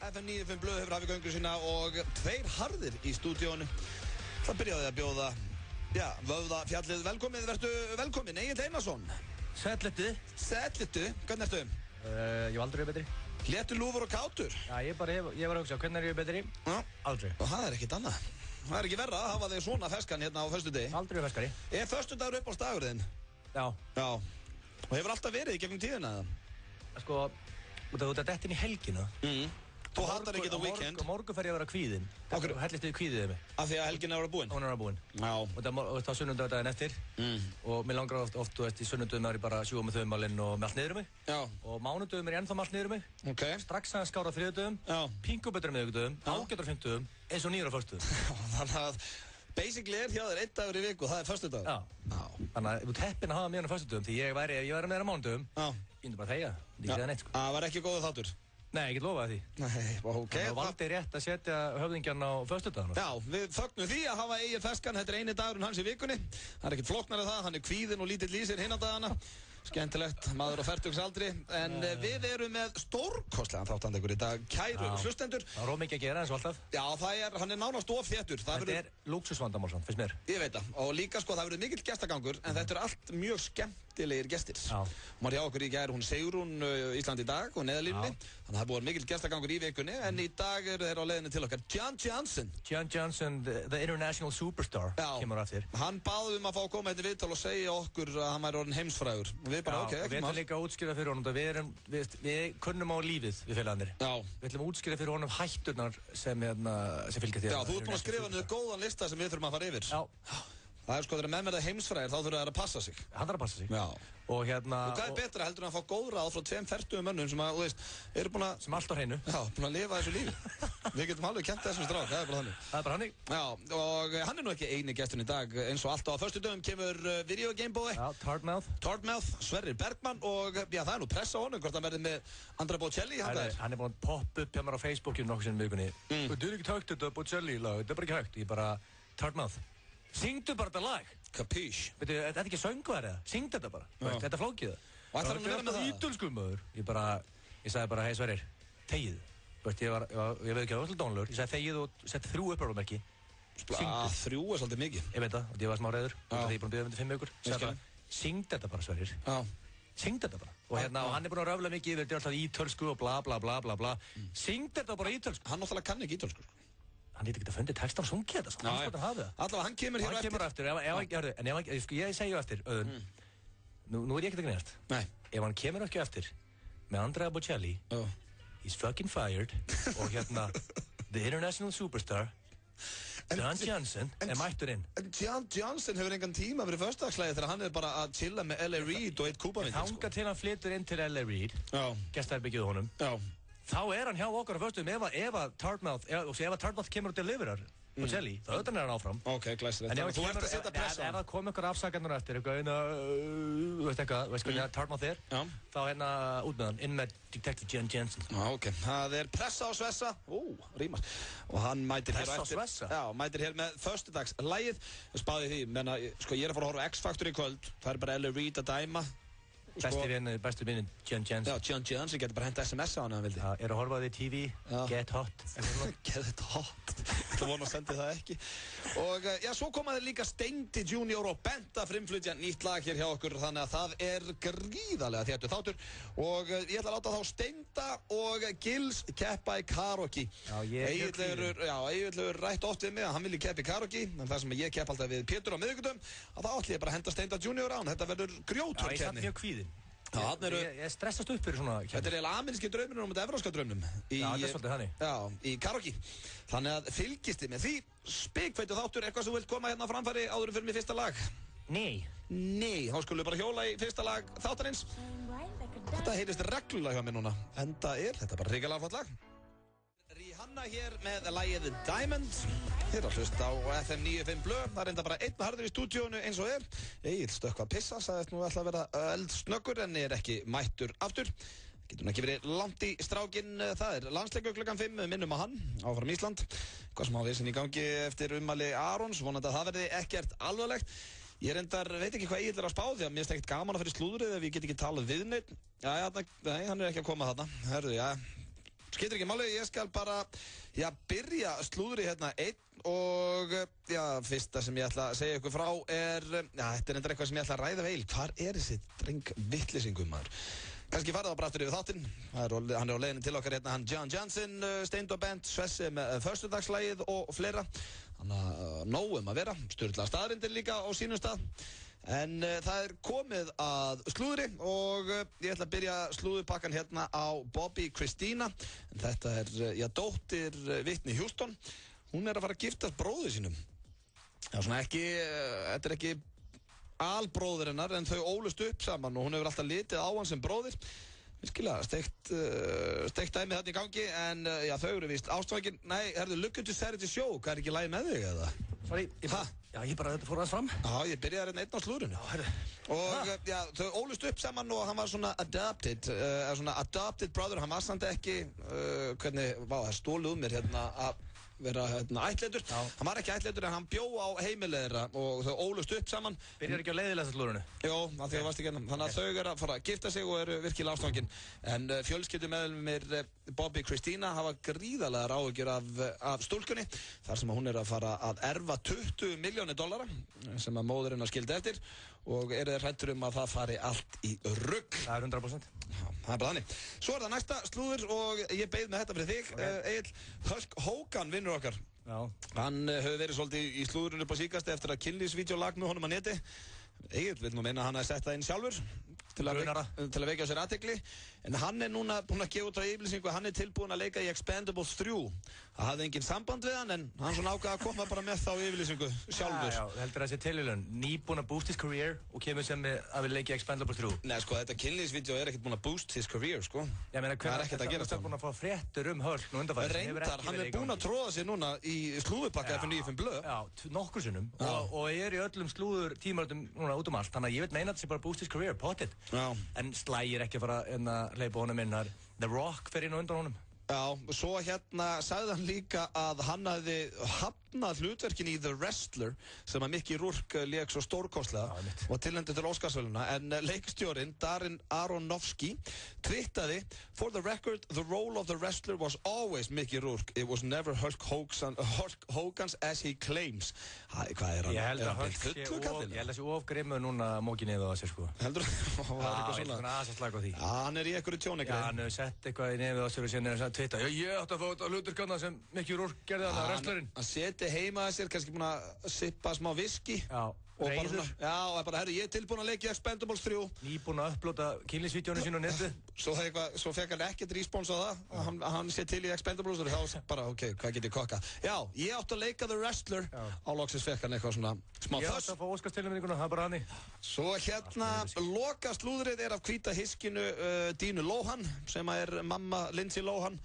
FM 95 Blöð hefur hafið göngu sína og tveir harðir í stúdíónu. Það byrjaði að bjóða, vöfða fjallið velkomið, vertu velkomin, Egill Einarsson. Sætlitu, hvernig ertu? Ég var aldrei betri. Léttur, lúfur og kátur? Já, ég var að hugsa, hvernig ég betri? Já. Aldrei. Og það ekkert annað. Það ekki verra að hafa þig svona feskan hérna á föstudegi. Aldrei feskari. Föstudagur uppáhaldsdagur þinn? Já. Og hefur alltaf verið í gegnum tíðina eða? Sko, út af dettin í helgina. Þú hatar ekki The Weeknd. Morgun fer ég að vera kvíðinn. Okkur. Hellist þið kvíðið mig. Af því að helgin er að vera búin? Hún er að vera búin. Já. Og það sunnudaginn eftir. Og mér langar oft, þú veist, í sunnudaginn er ég bara að sjúga með þauðmálinn og með allt niður mig. Já. Og mánudaginn er ég ennþá með allt niður mig. Ok. Strax aðeins skára þriðjudaginn. Já. Pingu betur miðvikudaginn. Ágætur fimmtudaginn. Eins og nýr á föstudaginn. Þannig að basically er hjá þér einn dagur í viku og það er föstudagur. Já. Þannig að þú heppinn að hafa mér á föstudaginn því ef ég væri með þér á mánudaginn. Ég myndi bara þegja. Ég geta neitt sko. Það var ekki góður þáttur. Nei, ég get lofaði því. Nei, ok. Það valdi rétt að setja höfðingjan á föstudaginn. Já, við fögnum því að hafa Egil feskan. Þetta er eini dagurinn hans í vikunni. Það er ekkert flóknara það, hann er kvíðinn og lítill í sér hinna dagana. Skemmtilegt, maður á fertugsaldri. En við erum með stórkostlegan þáttandekur í dag, kæru hlustendur. Það er mikið að gera eins og alltaf. Já, hann er nánast of þéttur. Þetta er lúksusvandamál svona, finnst mér. Ég veit það, og líka sko, það verður mikill gestagangur, en þetta er allt mjög skemmtilegir gestir. Hún var hjá okkur í gær, hún Sigrún Ísland í dag og neðalínni. Þannig að það búið mikill gestagangur í vikunni, en í dag eru þeir á leiðinni til okkar. John Johnson, the international superstar, kemur að þér. Hann baði að fá að koma hérna í viðtal og segja okkur að hann væri orðinn heimsfrægur. Við bara, ok, við ætlum líka að útskýra fyrir honum við kunnum á lífið við félagarnir. Við ætlum að útskýra fyrir honum hætturnar sem fylgja þér. Já, þú ert búin að skrifa niður góðan lista sem við þurfum að fara yfir. Já. Það er sko þegar menn verða heimsfrægir, þá þurfa þær að passa sig. Hann þarf að passa sig. Já. Og hvað er betra heldur en að fá góð ráð frá 2 mönnum sem að, þú veist, eru búin að... Sem allt á hreinu. Já, búin að lifa þessu lífi. Við getum alveg kennt þessum strák, það er bara þannig. Það er bara þannig. Já, og hann er nú ekki eini gesturinn í dag, eins og alltaf á föstudögum kemur Video Game Boy. Já, Tardmouth, Sverrir Bergmann og já, það er nú pressa á honum hvort hann verði með Andra Bocelli. Hann er búin að poppa upp hjá mér á Facebooku nokkuð sinnum í vikunni. Þetta er ekki hægt þetta Bocelli-lag, þetta er bara ekki hægt. Ég bara, Tardmouth, syngdu bara þetta lag. Capiche. Veitu, þetta er ekki söngvari, syngdu þetta bara. Þetta er flókið það. Og ætlar hann að vera með það? Ítölskum maður. Ég sagði bara, hei Sverrir, þegið. Ég veit ekki að það var svolítið dónalegur. Ég sagði þegið og setti 3 uppáhaldsmerki. 3 er svolítið mikið. Ég veit það, og ég var smá reiður. Þegar ég er búin að bíða með 5 vikur. Ég sagði bara, syngdu þetta bara Sverrir. Syngdu þetta bara. Og hann er búin að röfla mikið yfir, þetta er alltaf ítölsku og bla bla bla bla bla. Syngdu þetta bara ítölsku. Hann náttúrulega kann ekki ítölsku. Hann hefði ekki að fundið textan og sungið þetta sko. Allavega, hann kemur hér eftir. Ég segi eftir, nú er ég ekkert að grínast. Nei. Ef hann kemur ekki eftir með Andrea Bocelli, he's fucking fired, og the international superstar, John Johnson, er mættur inn. John Johnson hefur engan tíma fyrir föstudagslægi þegar hann er bara að chilla með L.A. Reid og eitt kúpavindir. Þangað til hann flytur inn til L.A. Reid, gestaherbergið honum. Þá er hann hjá okkar á föstudum ef að Tardmouth kemur og deliverar Bocelli, þá auðvitað er hann áfram. Ok, glæsilegt. En þú ert að setja pressa á hann. Ef það kom ykkur afsakarnar eftir, þú veist hvernig Tardmouth er, þá út með hann, inn með Detective John Johnson. Ok, það er pressa á Svessa. Rímar. Og hann mætir hér eftir. Pressa á Svessa? Já, mætir hér með föstudagslægið. Spáði því, menna, sko ég er að fara að horfa á X-Factor í kvöld. Það er bara L.A. Reid að dæma. Bestu vinnin John Johnson. Já, John Johnson getur bara henda SMS á hann ef hann vildi. Já, er að horfa á því TV, Get Hot. Get Hot. Það vona að sendi það ekki. Og já, svo komaði líka Steindi Junior og Benta frumflytja nýtt lag hér hjá okkur. Þannig að það er gríðarlega þéttur þáttur. Og ég ætla að láta þá Steinda og Gils keppa í karaoke. Egilur rætt oft við mig að hann vilji keppa í karaoke. En það sem ég kepp alltaf við Pétur á miðvikudögum, að þá ætla ég bara að henda Steinda Junior á hann. Þetta verður grjótur keppni. Ég stressast upp fyrir svona Þetta er eiginlega ameríski draumurinn og þetta evrópska draumnum þetta er svolítið þannig. Já, í karaoke. Þannig að fylgist þið með því. Spikfeitu þáttur, eitthvað sem þú vilt koma hérna á framfæri áður fyrir mig fyrsta lag? Nei, þá skulum við bara hjóla í fyrsta lag þáttarins. Þetta heyrist reglulega hjá mér núna. Enda er þetta bara hrikalega flott lag. Rihanna hér með lagið Diamond. Hér að hlusta á FM 95 Blöð. Það er enda bara einn harður í stúdíónu eins og er. Egil stökk að pissa, sagðist nú alltaf að vera eldsnöggur en er ekki mættur aftur. Getur nú ekki verið langt í strákinn. Það er landsleikur klukkan 5, minnum á hann, áfram Ísland. Hvað sem á vissin í gangi eftir ummæli Arons, vonandi að það verði ekkert alvarlegt. Ég veit ekki hvað Egil er að spá því að mér finnst ekkert gaman að fyrir slúðrið ef ég get ekki talað við neitt. Nei, hann er ekki að koma þarna. Hörðu, Skiptir ekki máli, ég skal bara, byrja slúðri hérna einn og, fyrsta sem ég ætla að segja ykkur frá þetta er eitthvað sem ég ætla að ræða veil. Hvar er þessi dreng vitleysingum, maður? Kannski farið á bara aftur yfir þáttinn. Hann er á leiðinni til okkar hérna, hann John Johnson, Steindór Bent, Svessi með föstudagsslagið og fleira. Hann að nóg að vera, sturla staðrindir líka á sínum stað. En það er komið að slúðri og ég ætla að byrja slúðurpakkan hérna á Bobby Kristína. Þetta er, dóttir Whitney Houston. Hún er að fara að giftast bróður sínum. Svona ekki, þetta er ekki albróður hennar en þau ólust upp saman og hún hefur alltaf litið á hann sem bróðir. Virkilega, steikt dæmi þarna í gangi en þau eru víst ástfangin. Nei, looking to set it to show. Hvað er ekki lagi með þig eða? Sorry, ég bara fór aðeins fram. Já, ég byrjaði hérna einn á slúðrinu. Já, herru. Og þau ólust upp saman og hann var svona adopted brother. Hann var samt ekki, það stólið mér hérna að vera ættleitur. Hann var ekki ættleitur en hann bjó á heimilið þeirra og þau ólust upp saman. Byrjar ekki á leiðilegasta slúðrinu? Jó, af því að varst ekki hérna. Þannig að þau eru að fara að gifta sig og eru virkilega ástfangin. En fjölskyldumeðlimir Bobby Kristína hafa gríðarlegar áhyggjur af stúlkunni þar sem hún er að fara að erfa $20 milljónir sem að móðurinn að skildi eftir og eru þeir hræddir að það fari allt í rugg. Það er 100%. Það er bara þannig. Svo er það næsta slúður og ég beið með þetta fyrir þig, Egill. Hulk Hogan vinnur okkar. Já. Hann hefur verið svolítið í slúðurinn upp á síkasti eftir að kynlífsvídeó lag með honum á neti. Egill vil nú meina að hann hafi sett það inn sjálfur til að vekja á sér athygli. En hann er núna búinn að gefa út á yfirlýsingu að hann er tilbúinn að leika í Expendables 3. Það hafði engin samband við hann en hann svona ákvað að koma bara með þá yfirlýsingu sjálfur. Já, heldur þessi tilvíðun. Nýbúinn að boost his career og kemur sem að við leiki Expendables 3. Nei, sko, þetta kynlífsvídeó er ekkert búinn að boost his career, sko. Ég meina, það er ekkert að gerast. Það er búinn að fá fréttur Hulk nú undanfarið. Reyndar, hann er búinn að tróða sig núna í slúðurpakka F95 blöð. Já, nokkur sinnum. Og er í öllum slúður tímarutum núna út allt. Þannig að ég veit meina að þetta sé bara boost his career, pottet. En Sly er ekki að fara að hleypa honum inn. The Rock fer inn og undan honum. Já, svo sagði hann líka að hann hafði hafnað hlutverkin í The Wrestler sem að Mickey Rourke lék svo stórkostlega og tilnefndi til Óskarsverðlauna en leikstjórinn Darren Aronofsky twittaði For the record, the role of the wrestler was always Mickey Rourke. It was never Hulk Hogan's as he claims. Hvað er hann? Ég held að Hulk sé ofgrimur núna mókið niður á þessu sko. Heldur þú? Já, ég er svona aðeins að slaka á því. Já, hann er í einhverju tjónegrein. Já, hann hefur sett eitthvað í nefið á sér og síðan er hann twitta. Ég átti að fá þetta hluturkanna sem Mickey Rourke gerði þarna, wrestlerinn. Hann seti heima að sér, kannski búinn að sippa smá viski. Já, reyður. Já, og bara, ég er tilbúinn að leikja Expendables 3. Nýbúinn að upplóta kynlífsvídeónu sínu á netið. Svo fekk hann ekkert respons á það. Hann sé til í Expendables og þá bara, ok, hvað get ég kokka? Já, ég átti að leika The Wrestler. Á loksins fekk hann eitthvað svona smá þöss. Ég átti að fá Óskarstilnefninguna, það er bara hannig. Svo loka slúðrið er af hvíta hyskinu Dínu Lohan, sem er mamma Lindsay Lohan.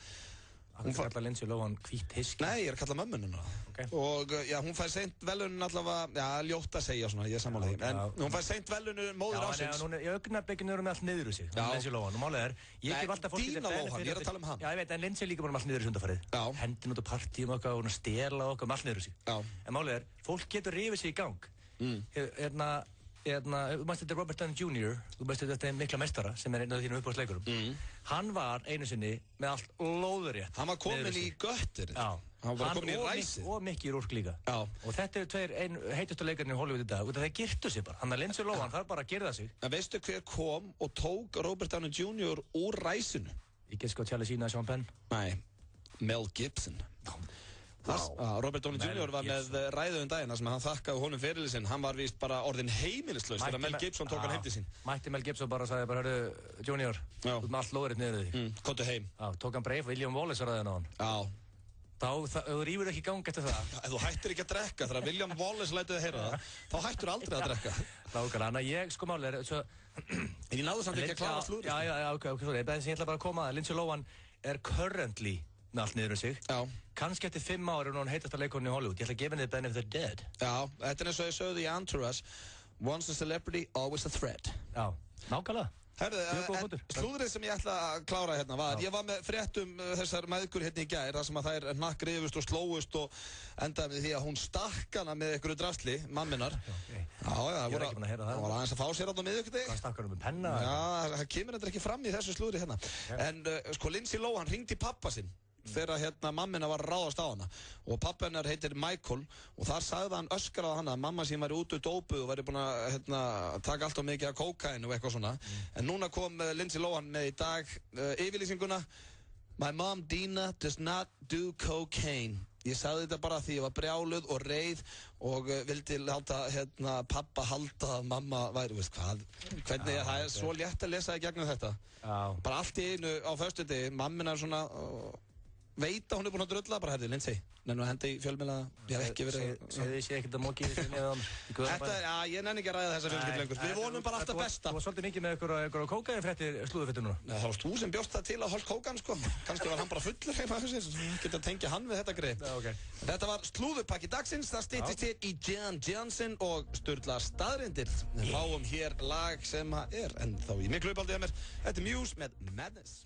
Hún fær kalla Lindsay Lohan hvít hyski? Nei, ég er að kalla mömmununa. Okay. Og hún fær seint velunin allavega, ljótt að segja svona, ég er sammála því. En hún fær seint velunin móðir ásins. Já, í augnablikinu erum við allt niður úr sig. Lindsay Lohan, og málið ég gef alltaf fólk Dína Lohan, ég er að tala um hann. Já, ég veit, en Lindsay líka bara allt niður úr sig undanfarið. Hendin út á partíum okkar og stela okkar, allt niður úr sig. En málið fólk getur rifið sig í gang. Þú veist þetta Robert Downey Jr. Þú veist þetta mikla meistara sem er einn af þínum uppáhaldsleikurum. Hann var einu sinni með allt lóðurétt. Hann var komin í göttir. Já. Hann var komin í ræsið. Og Mickey Rourke líka. Já. Og þetta eru tveir heitustu leikarnir í Hollywood í dag. Þeir girtu sig bara. Hann er Lindsay Lohan, það er bara að girða sig. En veistu hver kom og tók Robert Downey Jr. úr ræsinu? Ég get sko Charlie Sheen að Sean Penn. Nei, Mel Gibson. Robert Downey Jr. var með ræðu daginn sem hann þakkaði honum ferilinn sinn. Hann var víst bara orðinn heimilislaus þegar Mel Gibson tók hann heim til sín. Mætti Mel Gibson bara og sagði bara, hörru, Junior, þú ert með allt lóðuritt niður því. Komdu heim. Já, tók hann bara William Wallace ræðin á hann. Já. Þú rýfur ekki í gang eftir það. Ef þú hættir ekki að drekka þegar William Wallace lætur þig heyra það, þá hættir aldrei að drekka. Nákvæmlega, en ég sko máli En ég náðu samt ekki að klára slúðrið. Já, ok, sorry, en ég ætla bara að koma að Lindsay Lohan er currently með allt niður um sig. Já. Kannski eftir 5 ári er hún heitasta leikonu í Hollywood. Ég ætla að gefa henni the benefit of the dead. Já, þetta er eins og ég sögðu í Entourage. Once a celebrity, always a threat. Já, nákvæmlega. Herðu, slúðrið sem ég ætla að klára hérna var, ég var með fréttum þessar mæðgur hérna í gær, þar sem að þær hnakkrifust og slóust og endaði með því að hún stakk hana með einhverju drasli, mamminar. Það var aðeins að fá sér á miðvikudegi. Hvað stakk hana með penna? Já, það kemur þetta ekki fram í þessu slúðri hérna. En sko Lindsay Lohan hringdi pappa sinn þegar hérna mammina var að ráðast á hana og pappa hennar heitir Michael og þar sagði hann öskraði hana að mamma sín væri út dópuð og væri búin að taka allt of mikið af kókaín og eitthvað svona. En núna kom Lindsay Lohan með í dag yfirlýsinguna My mom Dina does not do cocaine. Ég sagði þetta bara því ég var brjáluð og reið og vildi láta pappa halda að mamma væri, veist hvað, hvernig það svo létt að lesa í gegnum þetta. Bara allt í einu á föstudegi, mammina er svona veit að hún er búin að drulla, bara herði, Lindsay, nefnum að henda í fjölmiðla, ég hef ekki verið... Segðu þið ekkert að móki þessu neðan ég nenni ekki að ræða þessa fjölskyldu lengur, við vonum bara alltaf besta. Þú var svolítið mikið með einhverja kókaínfréttir slúðurfréttir núna. Nei, það varst þú sem bjóst það til að holdt kókan, sko. Kannski var hann bara fullur heima þessi, geta að tengja hann við þetta greið. Þetta var slúðurpakki dagsins, það styttist hér í Jan Johnson og Sturla staðreyndir. Við fáum hér lag sem er ennþá í miklu uppáhaldi hjá mér. Þetta er Muse með Madness.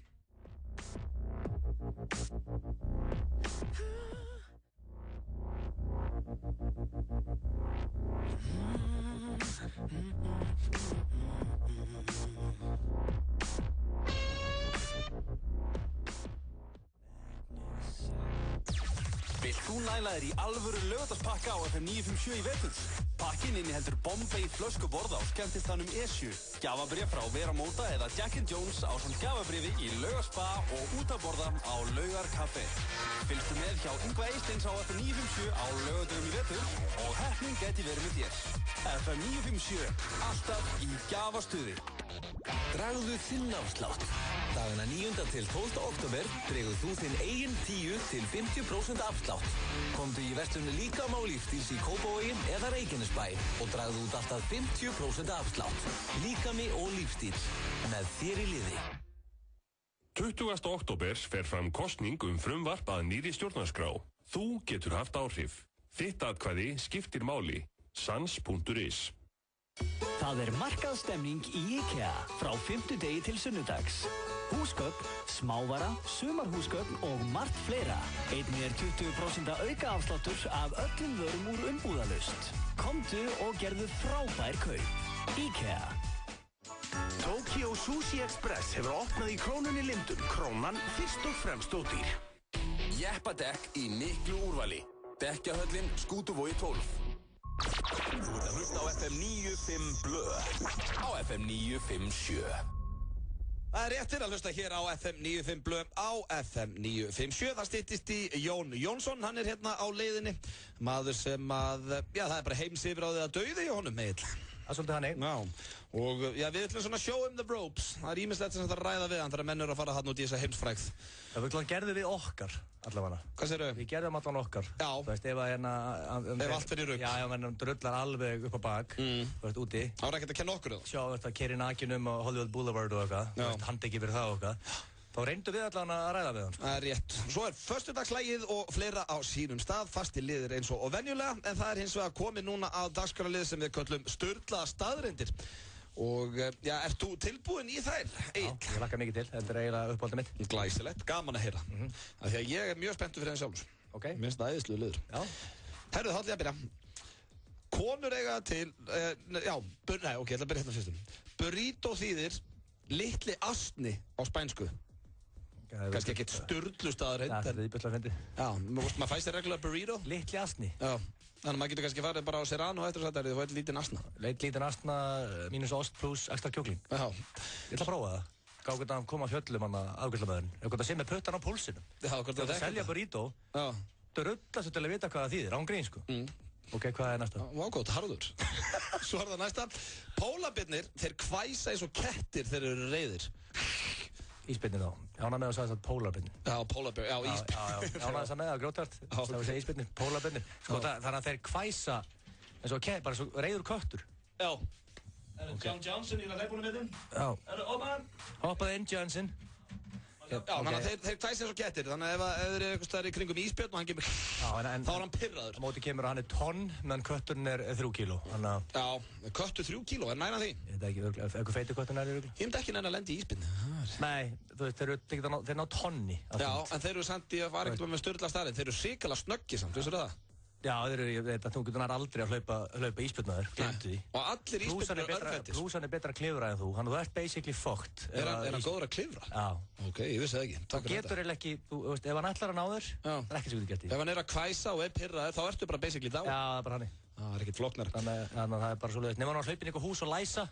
Vilt þú næla þér í alvöru laugardagspakka á FM 957 í vetur? Pakkin inniheldur Bombay flöskuborð á skemmtistanum Esju, gjafabréf frá Vera Móta eða Jack & Jones ásamt gjafabréfi í Laugarspa og út að borða á Laugarkaffi. Fylgstu með hjá Ingvar Eysteins á FM 957 á laugardögum í vetur og heppnin gæti verið með þér. FM 957, alltaf í gjafastuði. Dragðu þinn afslátt. Dagana 9. til 12. október dregur þú þinn eigin 10 til 50% afslátt. Komdu í verslunni Líkama og Lífstíls í Kópavogi eða Reykjanesbæ og dragðu út alltaf 50% afslátt. Líkami og Lífstíls, með þér í liði. 20. október fer fram kosning frumvarp að nýrri stjórnarskrá. Þú getur haft áhrif. Þitt atkvæði skiptir máli. Sans.is. Það er markaðsstemning í IKEA frá 5. degi til sunnudags. Húsgögn, smávara, sumarhúsgögn og margt fleira. Einnig er 20% aukaafsláttur af öllum vörum úr umbúðalaust. Komdu og gerðu frábær kaup. IKEA. Tokyo Sushi Express hefur opnað í Krónunni Lindum. Krónan fyrst og fremst ódýr. Jeppadekk í miklu úrvali. Dekkjahöllin Skútuvogi 12. Þú ert að hlusta á FM 95 Blö. Á FM 957. Það er réttir að hlusta hér á FM 95 Blö á FM 957. Það styttist í Jón Jónsson, hann er hérna á leiðinni. Maður sem að, það er bara heimsifráðið að dauði í honum eiginlega. Það er svolítið hann einn. Já, og við ætlum svona show him the ropes. Það er ýmislegt sem þetta ræða við hann þegar menn eru að fara hann út í þessa heimsfrægð. Það við gerðum við okkar, allavega. Hvað segirðu? Við gerðum allan okkar. Já. Þú veist, ef allt fyrir rugg. Já, menn drullar alveg upp á bak, þú veist, úti. Það var ekkert að kenna okkur það. Sjá, þú veist, að keyra í nakinum á Hollywood Boulevard og eitthvað. Þú veist, handtekki fyrir það og eitthvað. Þá reyndum við allan að ræða við hann. Það er rétt. Svo er föstudagslægið og fleira á sínum stað, fastir liðir eins og venjulega, en það er hins vegar komið núna að dagskrárlið sem við köllum Sturla staðreyndir. Og ert þú tilbúinn í þær? Já, ég hlakka mikið til. Þetta er eiginlega uppáhaldið mitt. Glæsilegt, gaman að heyra. Af því að ég er mjög spenntur fyrir henni sjálfur. Ok. Mér finnst það æðislegur liður. Já. Herru, þá ætla ég að byrja. Konur eiga til, ég ætla að byrja hérna fyrstum. Burrito þýðir litli asni á spænsku. Kannski ekkert sturlu staðarheind. Það er íbjörslega fyndi. Já, maður fæst þér reglulega burrito. Litli asni. Já, þannig að maður getur kannski farið bara á Serrano eftir þess að þú fætt lítinn asna. Lítinn asna, mínus ost pluss ekstra kjúkling. Já. Ég ætla að prófa það. Gá hvernig hann kom að fjöllum hann að afgjörslamöðurinn. Ef hvernig að sé með puttan á púlsinum. Já, hvernig að selja burrito. Já. Drulla svo til að vita hvað það þýðir, án grín sko. Ok, hvað er næsta? Vágótt, harður. Svo er það næsta. Pólabirnir, þeir hvæsa eins og kettir þegar þeir eru reiðir. Ísbirnir þá. Ég ána með að sagði þetta pólabirnir. Já, pólabirnir, já, ísbirnir. Ég ána þess að með það, grótvært. Það var að segja ísbirnir, pólabirnir. Sko þannig að þeir hvæsa eins og bara svo reiður köttur. Já. John Johnson í það leifbúinu miðin. Já. Hoppaði inn, Johnson. þannig að þeir hvæsa eins og kettir, þannig að ef þeir eru eitthvað staðar í kringum ísbjörn og hann kemur, þá hann pirraður. Á móti kemur að hann tonn, meðan kötturinn 3 kíló. Já, köttur 3 kíló, næra því? Ég veit ekki, eitthvað feitur köttur næri örgulega. Ég myndi ekki næra að lenda í ísbjörn. Nei, þú veist, þeir ná tonni. Já, en þeir eru samt í að fara ekkert með Sturla staðarinn, þeir eru hrikalega snöggir samt, vissir það? Já, ég veit að þú getur nær aldrei að hlaupa ísbjörnaður, glemdu því. Og allir ísbjörnir eru örfættir. Plús hann betra að klifra en þú, þú ert basically fucked. Er hann góður að klifra? Já. Ok, ég vissi það ekki. Þú getur eiginlega ekki, þú veist, ef hann ætlar að ná þér, það er ekki svo getur gert í. Ef hann að hvæsa og pirraður, þá ertu bara basically dá. Já, það er bara hannig. Það er ekkert flóknar. Þannig að það er bara svo leiðist. Nefnum hann á hlaupin í eitthvað hús og læsa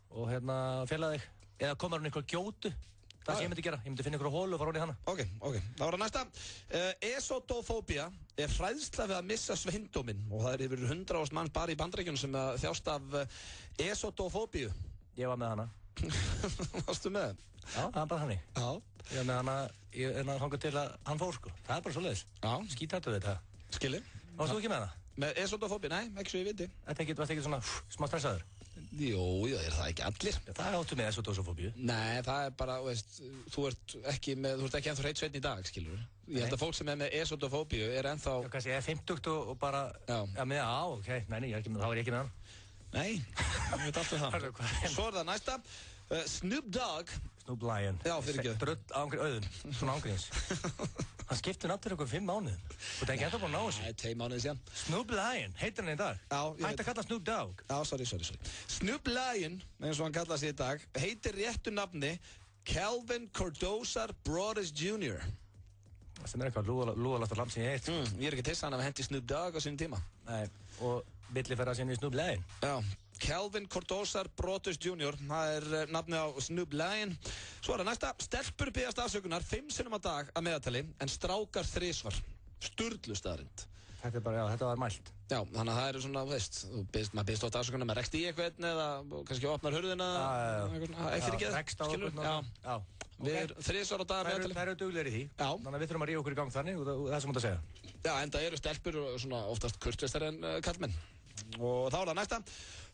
og fela þig. Eða komar hann í eitthvað gjótu. Það sem ég myndi gera, ég myndi finna ykkur á hólu og fara ofan í hana. Ok, þá er það næsta. Esotofóbía er hræðsla við að missa sveindóminn og það yfir 100.000 manns bara í Bandaríkjunum sem þjást af esotofóbíu. Ég var með hana. Varstu með það? Já, það er bara hannig. Já. Ég var með hana, en það hangað til að hann fór sko. Það er bara svo leiðis. Já. Skítættu við þetta. Skilji. Varstu þú ekki með hana? Með esotofóbíu? Nei, ekki svo ég viti. Varstu ekki svona smá stressaður? Jú, er það ekki allir? Það áttu með esotofóbíu. Nei, það er bara, veist, þú ert ekki ennþá hreitt sveinn í dag, skilur. Ég held að fólk sem með esotofóbíu ennþá... Já, kannski ég 50 og bara... Já, ok, nei, þá er ég ekki með hann. Nei, ég veit alltaf það. Svo er það næsta. Snoop Dogg. Snoop Lion. Já, fyrir ekki. Drull auðun, svona ángríns. Hann skipti nafn fyrir okkur 5 mánuðum. Þú tekki enda búin að ná þessu. Nei, 2 mánuði síðan. Snoop Lion, heitir hann í dag? Já, ég veit. Hætti að kalla Snoop Dogg. Já, sorry. Snoop Lion, eins og hann kallaði sig í dag, heitir réttu nafni Calvin Cordozar Broadus Jr. Sem eitthvað lúðalasta lamp sem ég heit. Ég ekki til hann að hendi Snoop Dogg á sínum tíma. Nei, og villiferða sinni í Snoop Lion. Já. Calvin Cordozar Broadus Jr. Það nafni á Snoop Lion. Svo það næsta. Stelpur biðjast afsökunar 5 sinnum á dag að meðaltali en strákar 3 svar. Sturlu staðarind. Þetta bara, þetta var mælt. Já, þannig að það svona, veist, maður biðst oft afsökunar með rekst í eitthvað eða kannski opnar hurðina. Fyrir ekki það, skilur? Já. Við 3 svar á dag að meðaltali. Það eru duglegir í því. Já. Þannig að við þurfum að ríða okkur í gang þannig og það sem þú segja. Já, enda eru stelpur svona oftast kurteistari en karlmenn. Og þá er það næsta.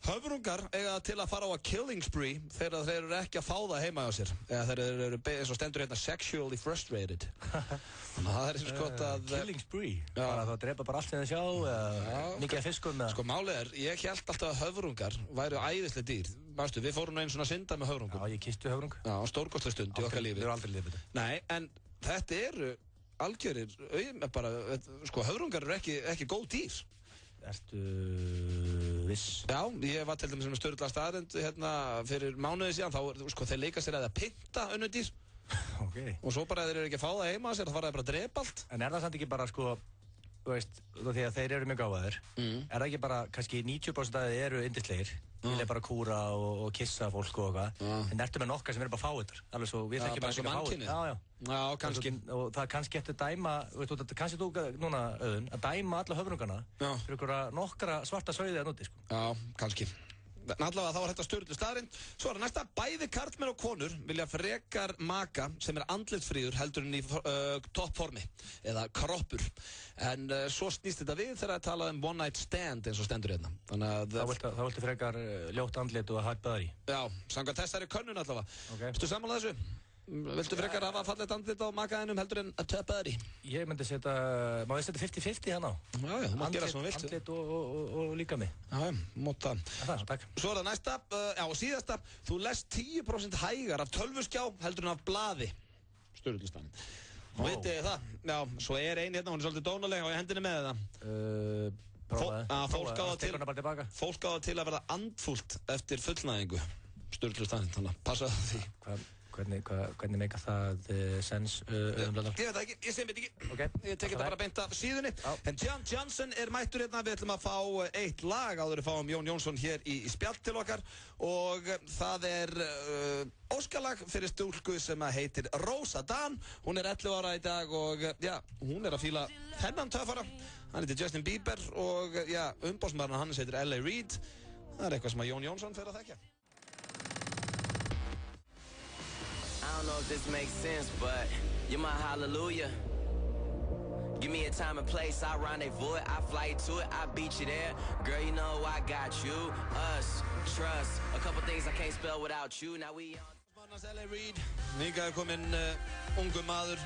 Höfrungar eiga til að fara á a killing spree þegar þeir eru ekki að fá það heima á sér. Eða þeir eru eins og stendur hérna sexually frustrated. Þannig að það er eins gott að... Killing spree? Bara þá drepa bara allt sem þeir sjá eða mikið af fiskum eða... Sko málið ég hélt alltaf að höfrungar væru æðislega dýr. Mástu, við fórum einu svona synda með höfrungum. Já, ég kistu höfrung. Já, stórkostlega stund í okkar lífi. Við erum aldrei lifið þetta. Nei, en þetta eru algjörir, bara, sko höfrungar eru ekki góð dýr. Ertu viss? Já, ég var til dæmis með Sturla staðarind hérna fyrir mánuði síðan, þá sko þeir leika sér að pynta önnur dýr. Ok. Og svo bara þeir eru ekki að fá það heima á sér, þá fara þeir bara að drepa allt. En er það samt ekki bara sko, þú veist, því að þeir eru mjög gáfaðir, er það ekki bara kannski 90% að þeir eru yndislegir, vilja bara kúra og kissa fólk og eitthvað, en ertu með nokkar sem eru bara fáiðar, alveg svo við þekkjum bara ekki að fáiðar. Já, kannski. Og það kannski eftir dæma, kannski þú núna, Auðun, að dæma alla höfrungana fyrir ykkur nokkra svarta sauði að núti, sko. Já, kannski. Allavega þá var þetta Sturlu staðarind. Svo er það næsta. Bæði karlmenn og konur vilja frekar maka sem andlitsfríður heldur en í toppformi eða kroppur. En svo snýst þetta við þegar að tala one night stand eins og stendur hérna. Þá viltu frekar ljótt andlit og hætt bæðar í? Já, samkvæmt þessari könnun allavega. Ertu sammála þessu? Viltu frekar hafa fallet andlit á makaðinum heldur en að töpa þær í? Ég myndi setja, má ég setja 50-50 hérna á? Já, þú mátt gera svona vilt. Andlit og líka mig. Já, mót það. Takk. Svo er það næsta, síðasta. Þú lest 10% hægar af tölvuskjá heldur en af blaði. Sturlustaðinn. Vitið þið það? Já, svo er ein hérna, hún er svolítið dónaleg og ég hendinni með það. Fólk á það til að verða andfúlt eftir fullnæðingu. Sturlustaðinn, þannig að passa því. Hvernig meika það sens umlöðar? Ég veit það ekki, ég sem veit ekki. Ég tek þetta bara beint af síðunni. En John Johnson er mættur hérna, við ætlum að fá eitt lag áður við fáum Jón Jónsson hér í spjall til okkar og það er óskalag fyrir stúlku sem heitir Rósa Dan. Hún er 11 ára í dag og já, hún er að fíla þennan töffara. Hann heitir Justin Bieber og já, umbóðsmaðurinn hans heitir L.A. Reid. Það er eitthvað sem að Jón Jónsson fer að þekkja. I don't know if this makes sense, but you're my hallelujah. Give me a time and place, I rendezvous it, I fly you to it, I beat you there. Girl, you know I got you, us, trust. A couple things I can't spell without you, now we on. Hans L.A. Reid. Hingað kominn ungu maður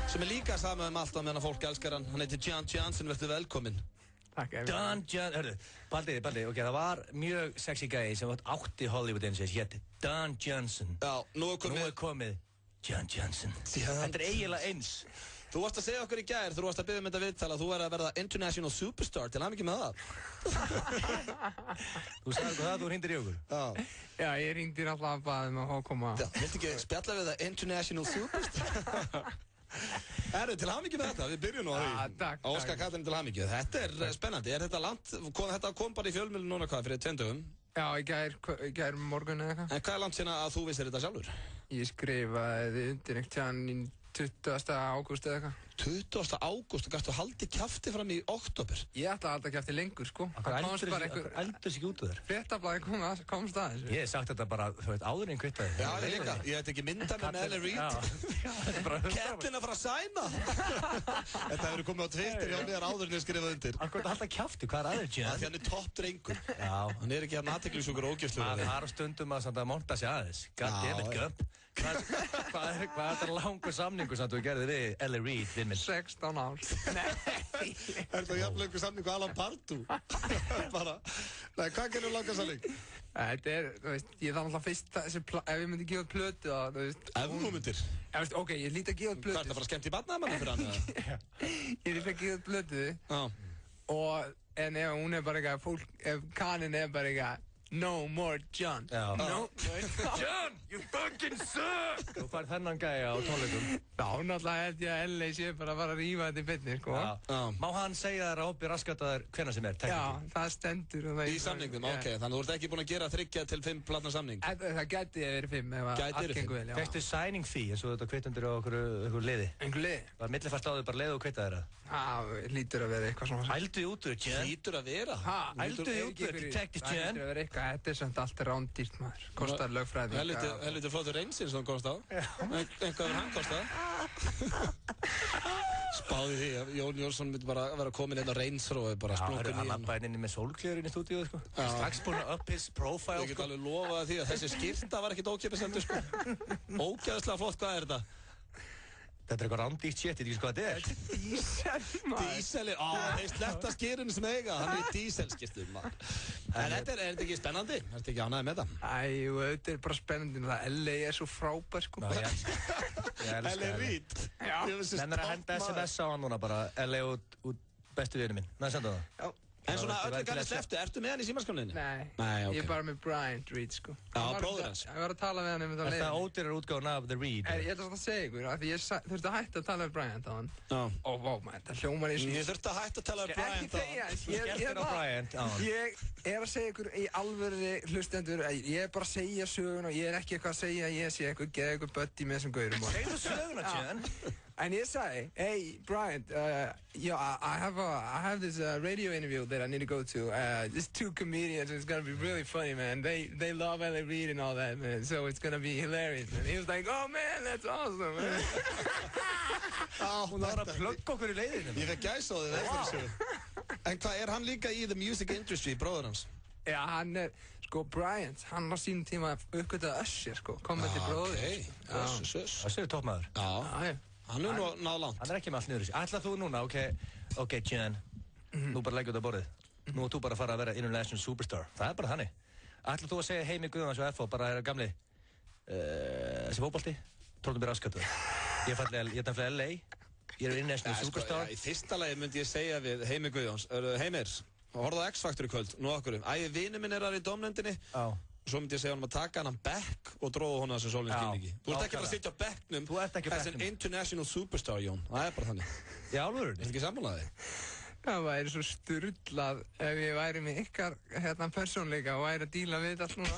sem líka sama allt á meðan fólk elskar hann. Hann heitir John Johnson, verður velkominn. Takk. Don Johnson, hörru, Baldi, ok, það var mjög sexy gæi sem átti Hollywood eins og hétt Don Johnson. Já, nú er komið John Johnson. Þetta er eiginlega eins. Þú varst að segja okkur í gær, þú varst að biðja þetta viðtala að þú er að verða international superstar, til hamingju með það. Þú sagði okkur það, þú hringdir í okkur. Já, ég hringdi alltaf að baða um að koma. Já, viltu ekki spjalla við það international superstar? Til hamingju með þetta, við byrjum nú á því. Takk. Óskar Katrín til hamingju. Þetta er spennandi, þetta langt, þetta kom bara í fjölmiðlun núna hvað, fyrir 2 dögum? Já, í gær morgun eða eitthvað. En hvað er langt síðan að þú vissir þetta sjálfur? Ég skrifaði undir einhvern tímann 20. ágúst eða eitthvað. 20. ágúst, og gæstu haldið kjafti fram í október? Ég ætla að halda kjafti lengur, sko. Hvað eldur sig út úr þér? Fréttablaðið komst aðeins. Ég hef sagt þetta bara, þú veit, áður en kvittaði. Já, ég líka. Ég ætti ekki mynda með L.A. Reid. Keppnin að fara að sæna. Þetta hefur komið á Twitter hjá mér áður en ég skrifaði undir. Hvað er alltaf kjafti? Hvað er aðeins, Jen? Því hann er topp drengur. Já. Hann er ekki hann athyglisjúkur og ógjöfslugur. Maður þarf stundum að monta sig aðeins. God damn it, Gump. Hvað er þetta langur samningur sem þú gerði við L.A. Reid, vinn minn? 16 ár. Nei. Er það jafn langur samningu Alan Pardew? Bara, nei, hvað gerur langar samning? Þetta þú veist, ég þarf alltaf fyrst ef ég myndi gefa út plötu þá, þú veist. Ef þú myndir? Ok, ég líti að gefa út plötu. Hvað er það bara skemmt í barnaðamanni fyrir hann? Ég líti að gefa út plötu. En ef hún er bara eitthvað, ef kanin er bara eitthvað, no more John. No. John, you fucking suck! Þú fær þennan gæja á tónleikum. Þá náttúrulega held ég að L.A. sé bara að fara að rífa þetta í beinni, sko. Má hann segja þér að Hobby raskataður hvenær sem er? Já, það stendur. Í samningum, ok. Þannig að þú ert ekki búinn að gera 3 til 5 platna samning? Það gæti verið 5 ef allt gengur vel, já. Fæstu signing fee eins og þetta kvittundur á okkur liði? Einhver liði? Var millifært á þau bara leið og kvittaði þeirra? Lítur að vera eitthvað svona. Ældu þið út úr, Jen? Lítur að vera? Ældu þið út úr, Detective Jen? Það lítur að vera eitthvað, þetta er samt allt rándýrt maður. Kostar lögfræði. Helviti flottur reynsinn sem hann komst á. Einhvað hann kostað. Spáði því að Jón Jónsson myndi bara vera komin inn á reynsrói, bara splungun í hann. Hann lappaði inn með sólklérinn í stúdíu, sko. Strax búin að up his profile, sko. Ég get alveg lofaði því að þessi skyrta var ekkert ókeypisendur, sko. Ógeðslega flott, hvað er þetta? Þetta er eitthvað rándýrt shit, ég veit ekki hvað þetta er. Dísel, maður. Dísel, þeir sletta skýrinn sem eiga, hann er díselskýrstur, maður. En þetta er þetta ekki spennandi? Er þetta ekki ánægði með það? Æjú, þetta er bara spennandi, L.A. er svo frábær, sko. L.A. Reid. Menn er að henda SMS á hann núna bara, L.A. út bestu vinnu minn. Næ, senda það. Já. En svona öllu gæli sleftu, ertu með hann í símaskráninni? Nei, ok. Ég er bara með Bryant Reid, sko. Já, bróður hans. Ég var að tala við hann um þetta leiðin. Er það ódýrar útgáfuna af The Reid? Ég ætla að segja ykkur, af því ég þurfti að hætta að tala við Bryant á hann. Og vá maður, þetta hljómar í Ég þurfti að hætta að tala við Bryant á hann. Ég er að segja ykkur í alvörunni hlustendur, ég er bara að segja sögun og ég er ekki eitthvað að segja að ég sé eitthvað, geða eitthvað buddy með þessum gaurum. Segðu söguna, Jen. And ég sagði, hey Bryant, I have this radio interview that I need to go to. There's 2 comedians, it's gonna be really funny, man. They love L.A. Reid and all that, man. So it's gonna be hilarious. And he was like, oh man, that's awesome, man. Hún var að plugga okkur í leiðinu. Ég fekk gæs á þið eftir þessu. En hvað, er hann líka í the music industry, bróður hans? Já, hann er, sko, Bryant, hann á sínum tíma uppgötaði Usher, sko, komið til bróður. Usher er toppmaður. Já. Hann er nú náð langt. Hann er ekki með allt niður þessu. Ætla þú núna, ok, Jen, nú bara leggjum þetta á borðið. Nú er þú bara að fara að vera international superstar. Það er bara þannig. Ætla þú að segja Heimi Guðjóns og FH bara er gamli þessi fótbolti, tróðum mér raskatu. Ég er nefnilega LA, ég er international superstar. Í fyrsta lagi myndi ég segja við Heimi Guðjóns, Heimir, horfðu á X-Factor í kvöld, nú okkur. Vinur minn er þar í dómnefndinni. Svo myndi ég segja honum að taka hann bekk og dróða honum þessum sólinn skilningi. Þú ert ekki bara að sitja á bekknum as an international superstar, Jón. Það er bara þannig. Já, alveg. Er þetta ekki sammálaði? Það væri svo sturlað ef ég væri með ykkar persónleika og væri að díla við þetta allt núna.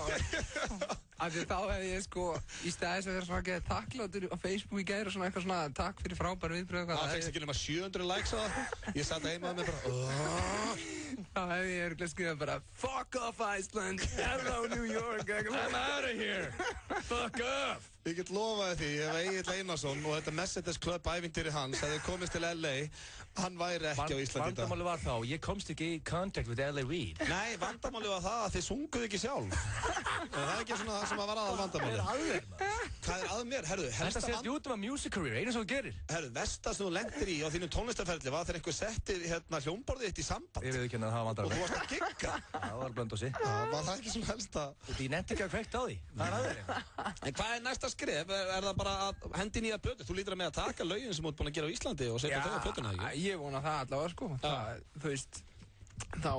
Af því þá hefði ég sko, í staðis að vera svona að geða takklátur á Facebook í gær og svona eitthvað svona takk fyrir frábær viðbröð. Það fekst ekki nema 700 likes á það. Ég satt heima með bara þá hefði ég örugglega skrifað bara fuck off Iceland, hello New York, I'm out of here, fuck off. Ég get lofaði því, ef Egill Einarsson og þetta Mercedes Club ævintýri hans hefði komist til LA, hann væri ekki á Íslandi í dag. Vandamáli var þá, ég komst ekki í kontakt við L.A. Reid. Nei, vandamáli var það að þið sunguðu ekki sjálf. Það er ekki svona það sem að var aðal vandamáli. Hvað að mér? Herðu, Þetta sést út um að music career, einu sem þú gerir. Herðu, versta sem þú lendir í á þínu tónlistarferli var þegar einhver setti hljómborðið þitt í samband. Ég veit ekki að það var Og vandræðalegt. þú varst að gigga. Það var blöndósi. Var það ekki sem helst að... Ég nefndi ekki að kveikt á því. Það er aðeins. En hvað er næsta skref? Er það bara að hendi nýja plötu? Þú lítur að með að taka lögin sem þú ert búin að gera á Íslandi og setja þau á plötuna, ekki? Ég vona það allavega, sko. Þú veist, þá,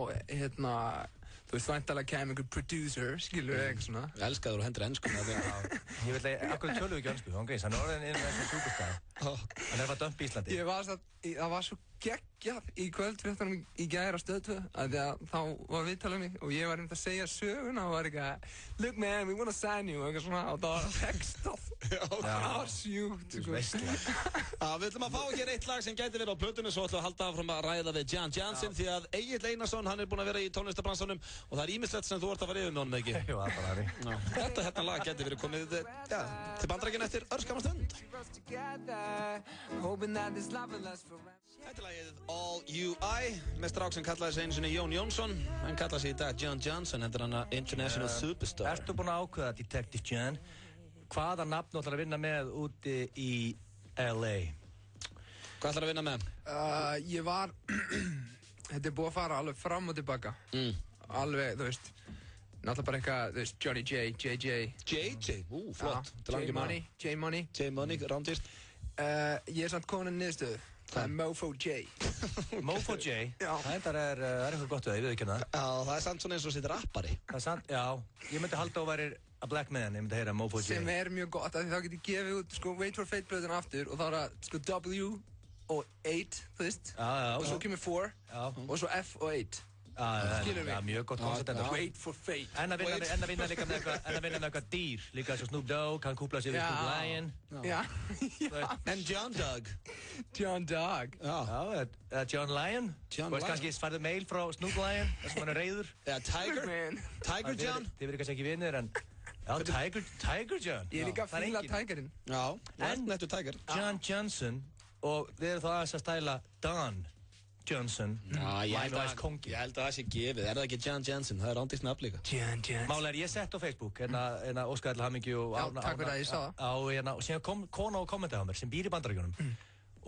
þú veist, væntanlega kemur einhver producer, skilur við eitthvað svona. Ég elska þér og hendur ennsku. Ég vil að, akkur tölum við ekki önsku, hann er orðin inn með svona superstar. Hann bara dömp í Íslandi. Það var svo geggjað í kvöldfréttunum í gær á Stöð 2, að þá var viðtalið mig og ég var að segja söguna og var eitthvað Look man, we wanna sign you og eitthvað svona og það var textað. Það var sjúkt, sko. Við ætlum að fá hér eitt lag sem gæti verið á plötunni, svo ætlum við að halda áfram að ræða við Jan Jansen því að Egill Einarsson, hann er búinn að vera í tónlistarbransanum og það er ýmislegt sem þú ert að fara yfir með honum, ekki? Jú, það er bara þannig. Þetta hérna lag gæti verið komið til Bandaríkjanna eftir örskamma stund. Þetta er lagið All You I með strák sem kallaði sig einu sinni Jón Jónsson, hann kallaði sig í dag Jan Jansen, hendur hann að International Superstar. Ertu búinn að ákveða, Detective Jan, hvaða nafn þú ætlar að vinna með úti í LA? Hvað ætlar að vinna með? Ég var, þetta er búið að fara alveg fram og tilbaka. Alveg, þú veist, náttúrulega bara eitthvað, þú veist, Johnny J, JJ. JJ, flott. J-Money, J-Money. J-Money, rándýrt. Ég er samt komin að niðurstöðu. Það er Mofo J. Mofo J? Já. Það er eitthvað gott við það, ég veit ekki hérna. Já, það er samt svona eins og sitt rappari. Það er samt, já. Ég myndi halda að þú værir a black man, ég myndi heyra Mofo J. Sem er mjög gott, af því þá get ég gefið út, sko, Wait for Fate-blöðuna aftur og þá er það, sko, W og 8, þú veist. Já. Og svo kemur 4 og svo F og 8. Skilur við? Já, mjög gott koncept enda. Wait for Fate. En að vinna líka með eitthvað dýr, líka svo Snoop Dogg, hann kúpla sig við Snoop Lion. Já. En John Dogg. John Dogg. Já, John Lion. John Lion. Kannski færðu mail frá Snoop Lion, þar sem hann er reyður. Já, Tiger John. Þið verður kannski ekki vinnir, en... Já, Tiger John. Ég er líka að fíla Tigerinn. Já, nettu Tiger. John Johnson, og við erum þá aðeins að stæla Don Johnson, ég held kongi. að það sé gefið, er það ekki Jan Jansen, það er rándýrt nafn líka. Jan Jansen. Málega er ég sett á Facebook, óskaði til hamingju og já, takk fyrir að ég sá það. Og síðan kom kona og kommentaði á mér sem býr í Bandaríkjunum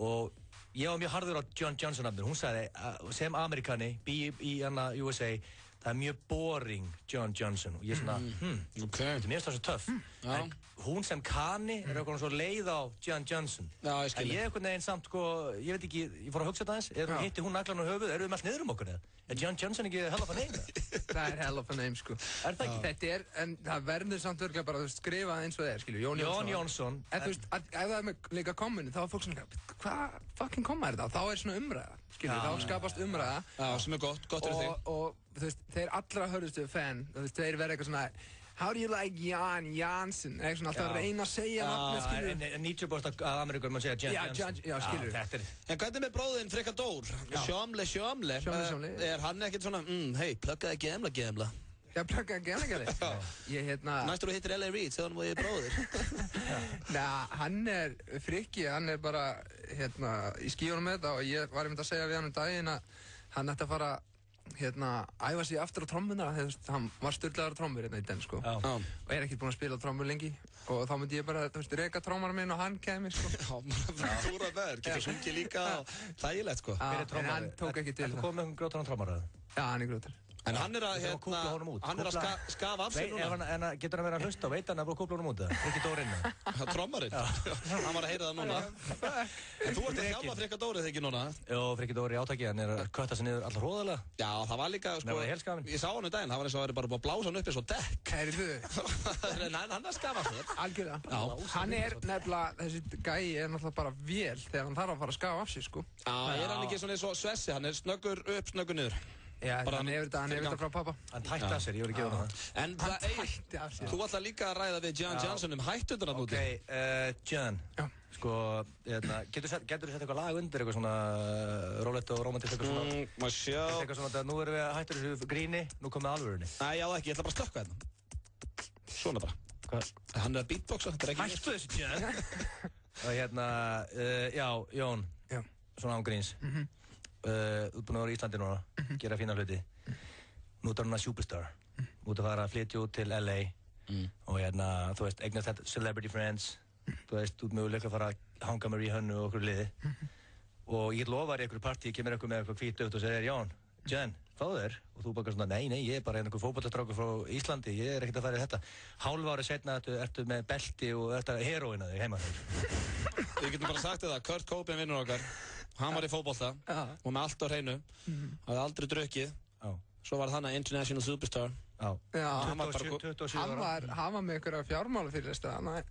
og ég var mjög harður á John Johnson nafnir, hún sagði sem Amerikani, býr í USA, það er mjög boring John Johnson og ég svona, þetta er mjög svo töff, en hún sem kani er eitthvað svo leið á John Johnson. Já, ég skil. En ég eitthvað neginn samt, sko, ég veit ekki, ég fór að hugsa þetta aðeins, hitti hún naglan á höfuð, erum við allt niður um okkur eða? Er John Johnson ekki hell of a name? Það er hell of a name, sko. Er það ekki? Þetta er, en það verður samt örgulega bara, þú veist, skrifað eins og það er, skilju, Jón Jónsson. En þú veist, ef það er með líka kommuni, þá er fólk svona, hvað fucking komma er þetta? Þá er svona umræða, skilju, þá skapast umræða. Já, sem er gott fyrir þig. Og þú veist, þeir allra hörðustu fan, þú veist, þeir verða eitthvað svona How do you like Jan Jansen? Eitthvað svona alltaf að reyna að segja nafnið, skilju. En 90% af Ameríkur maður segja Jan Jansen. Já, skilju. En hvernig með bróðinn Frikka Dór? Sjómle. Er hann ekkert svona, hei, pluggaði gemla? Já, pluggaði gemla? Ég, Næstur þú hittir L.A. Reid, segðan þú er bróðir. Hann er Frikki, hann er bara, í skíunum með þetta og ég var einmitt að segja við hann daginn að hann ætti að fara æfa sig aftur á trommunar hann var sturglaður á trommur í den sko og er ekkert búinn að spila á trommur lengi og þá myndi ég bara, reka trommara minn og hann kemur sko Túra verð, getur sungið líka þægilegt sko en hann tók ekki til það. Þú kom með grjótan á trommara? Já, hann er grjótar. En hann er að, skafa af sig núna. En getur hann verið að hlusta og veit hann að búið að kúpla honum út það? Ekki Dórinn? Trommarinn? Hann var að heyra það núna. En þú ert að þjálfa Frikka Dórið ekki núna? Jó, Frikki Dóri átaki, hann er að kötta sig niður allar hróðalega. Já, það var líka, sko, ég sá hann daginn, það var eins og að það er bara búið að blása hann upp eins og dekk. Nei, hann er að skafa sig. Algjörlega. Hann er nefnilega, þessi gæi er náttúrulega bara vél þegar hann þarf að fara að skafa af sig, sko. Já, er hann ekki svona eins og Svessi, hann er snöggur upp, snöggur niður. Já, hann hefur þetta frá pappa. Hann tætti af sér, ég voru að gefa það. En það Egill, þú ætla líka að ræða við Jan Jansen hættundan að núti. Jan, sko, getur þú sett eitthvað lag undir, eitthvað svona rólegt og rómantískt, eitthvað svona? Má sjá. Eitthvað svona, nú erum við hættur þessu gríni, nú komum við alvörunni. Nei, já ekki, ég ætla bara að slökka hérna. Svona bara. Hvað? Hann er að beatboxa, þetta er ekki... Hættu þessu, Jan! Og já, Jón, svona án gríns. Þú ert búinn að vera í Íslandi núna, gera fína hluti. Nú ert hann að superstar. Nú ert að fara að flytja út til LA og þú veist, eignast þetta celebrity friends, þú veist, þú ert möguleika að fara að hanga með Rihanna og okkur liði og ég lofa þér í einhverju partí, kemur einhver með eitthvað hvítugt og segir, Jen, fáðu þér og þú bara svona, nei, ég er bara einhver fótboltastrákur frá Íslandi, ég er ekkert að fara í þetta hálfa ári seinna ertu með belti og ertu heroína þig heima Við getum bara sagt það, Kurt Cobain vinnur okkar hann var í fótbolta og með allt á hreinu hafði aldrei drukkið svo var hann að international superstar hann var bara 27 ára hann var með einhverja fjármála fyrir þess að var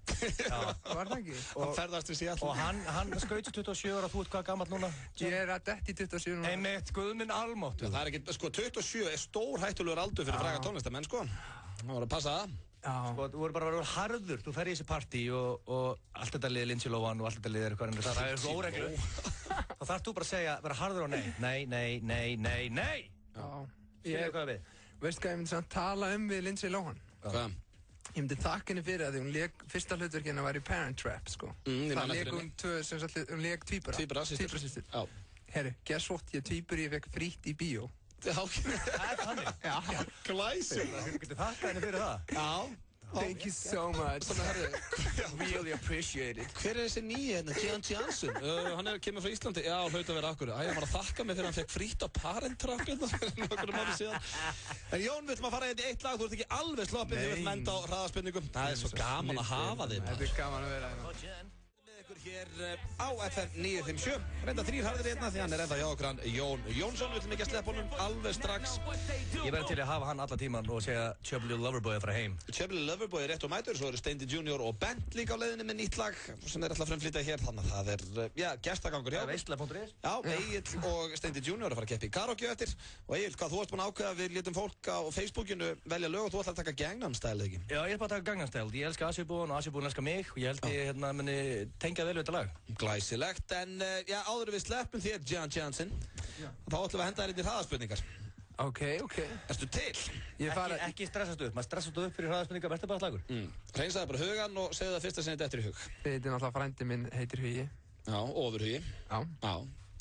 það ekki hann ferðast við Seattle og hann skaut 27 ára, þú ert hvað gamall núna? Ég er að detti 27 núna einmitt, guðminn almáttur það er ekki, 27 er stór hættulegur aldur fyrir fræga tónlistamenn það var að passa það þú voru bara að vera harður, þú fer í þessi partí og allt þetta liði Lindsay Lohan og allt þetta liði það er svo óreglu þá þarfst þú bara að segja, vera harður og nei Ég hvað við? Veist hvað ég myndi samt tala við Lindsay Lohan? Hvað? Ég myndi þakka henni fyrir að því hún lék, fyrsta hlutverkina var í Parent Trap, sko. Það lék hún lék tvíburasystur. Herru, guess what, ég tvíburi, ég fekk frítt í bíó. Já, það er þannig. Já. Glæsum. Þú getur þakka henni fyrir það. Já. Thank you so much. Really appreciate it. Hver er þessi nýi Jan Johnson? Hann kemur frá Íslandi. Já, hlaut að vera akkur. Hann var að þakka mig fyrir að hann fekk frítt á Parent Trap nokkur mánuð síðan. En Jón, við ætlum að fara í eitt lag. Þú ert ekki alveg sloppinn þegar við ætlum að enda á hraðaspurningum. Það er svo gaman að hafa þig. Þetta er gaman að vera hérna. Hér á FM 957 reynda 3 harðir hérna því hann er enda hjá okkur hann Jón Jónsson, við ætlum ekki að sleppa honum alveg strax Ég verði til að hafa hann alla tíman og segja Chubby Little Loverboy að fara heim Chubby Little Loverboy er rétt og mætur, svo eru Steindi Junior og Bent líka á leiðinni með nýtt lag sem er alltaf frumflytja hér, þannig að það er gestagangur hjá Veistla.is Já, Egill og Steindi Junior að fara að keppa í karaoke eftir og Egill, hvað þú ert búinn að ákveða við létum fólk á Facebookinu velja lög og þú ætlar að taka Gangnam Style, ekki? Já, ég er bara að taka Gangnam Style, ég elska Asjubúin og Asjubúin elskar mig og ég held ég muni tengja vel við þetta lag Glæsilegt, en áður við sleppum þér, Jan Johnson þá ætlum við að henda þér inn í hraðaspurningar Ok Ertu til? Ekki stressast upp, maður stressast upp fyrir hraðaspurningar, verður bara slagur Hreinsaði bara hugan og segðu það fyrsta sem þetta eftir í hug Þetta er náttúrulega frændi minn, heitir Hugi Já, Ofurhugi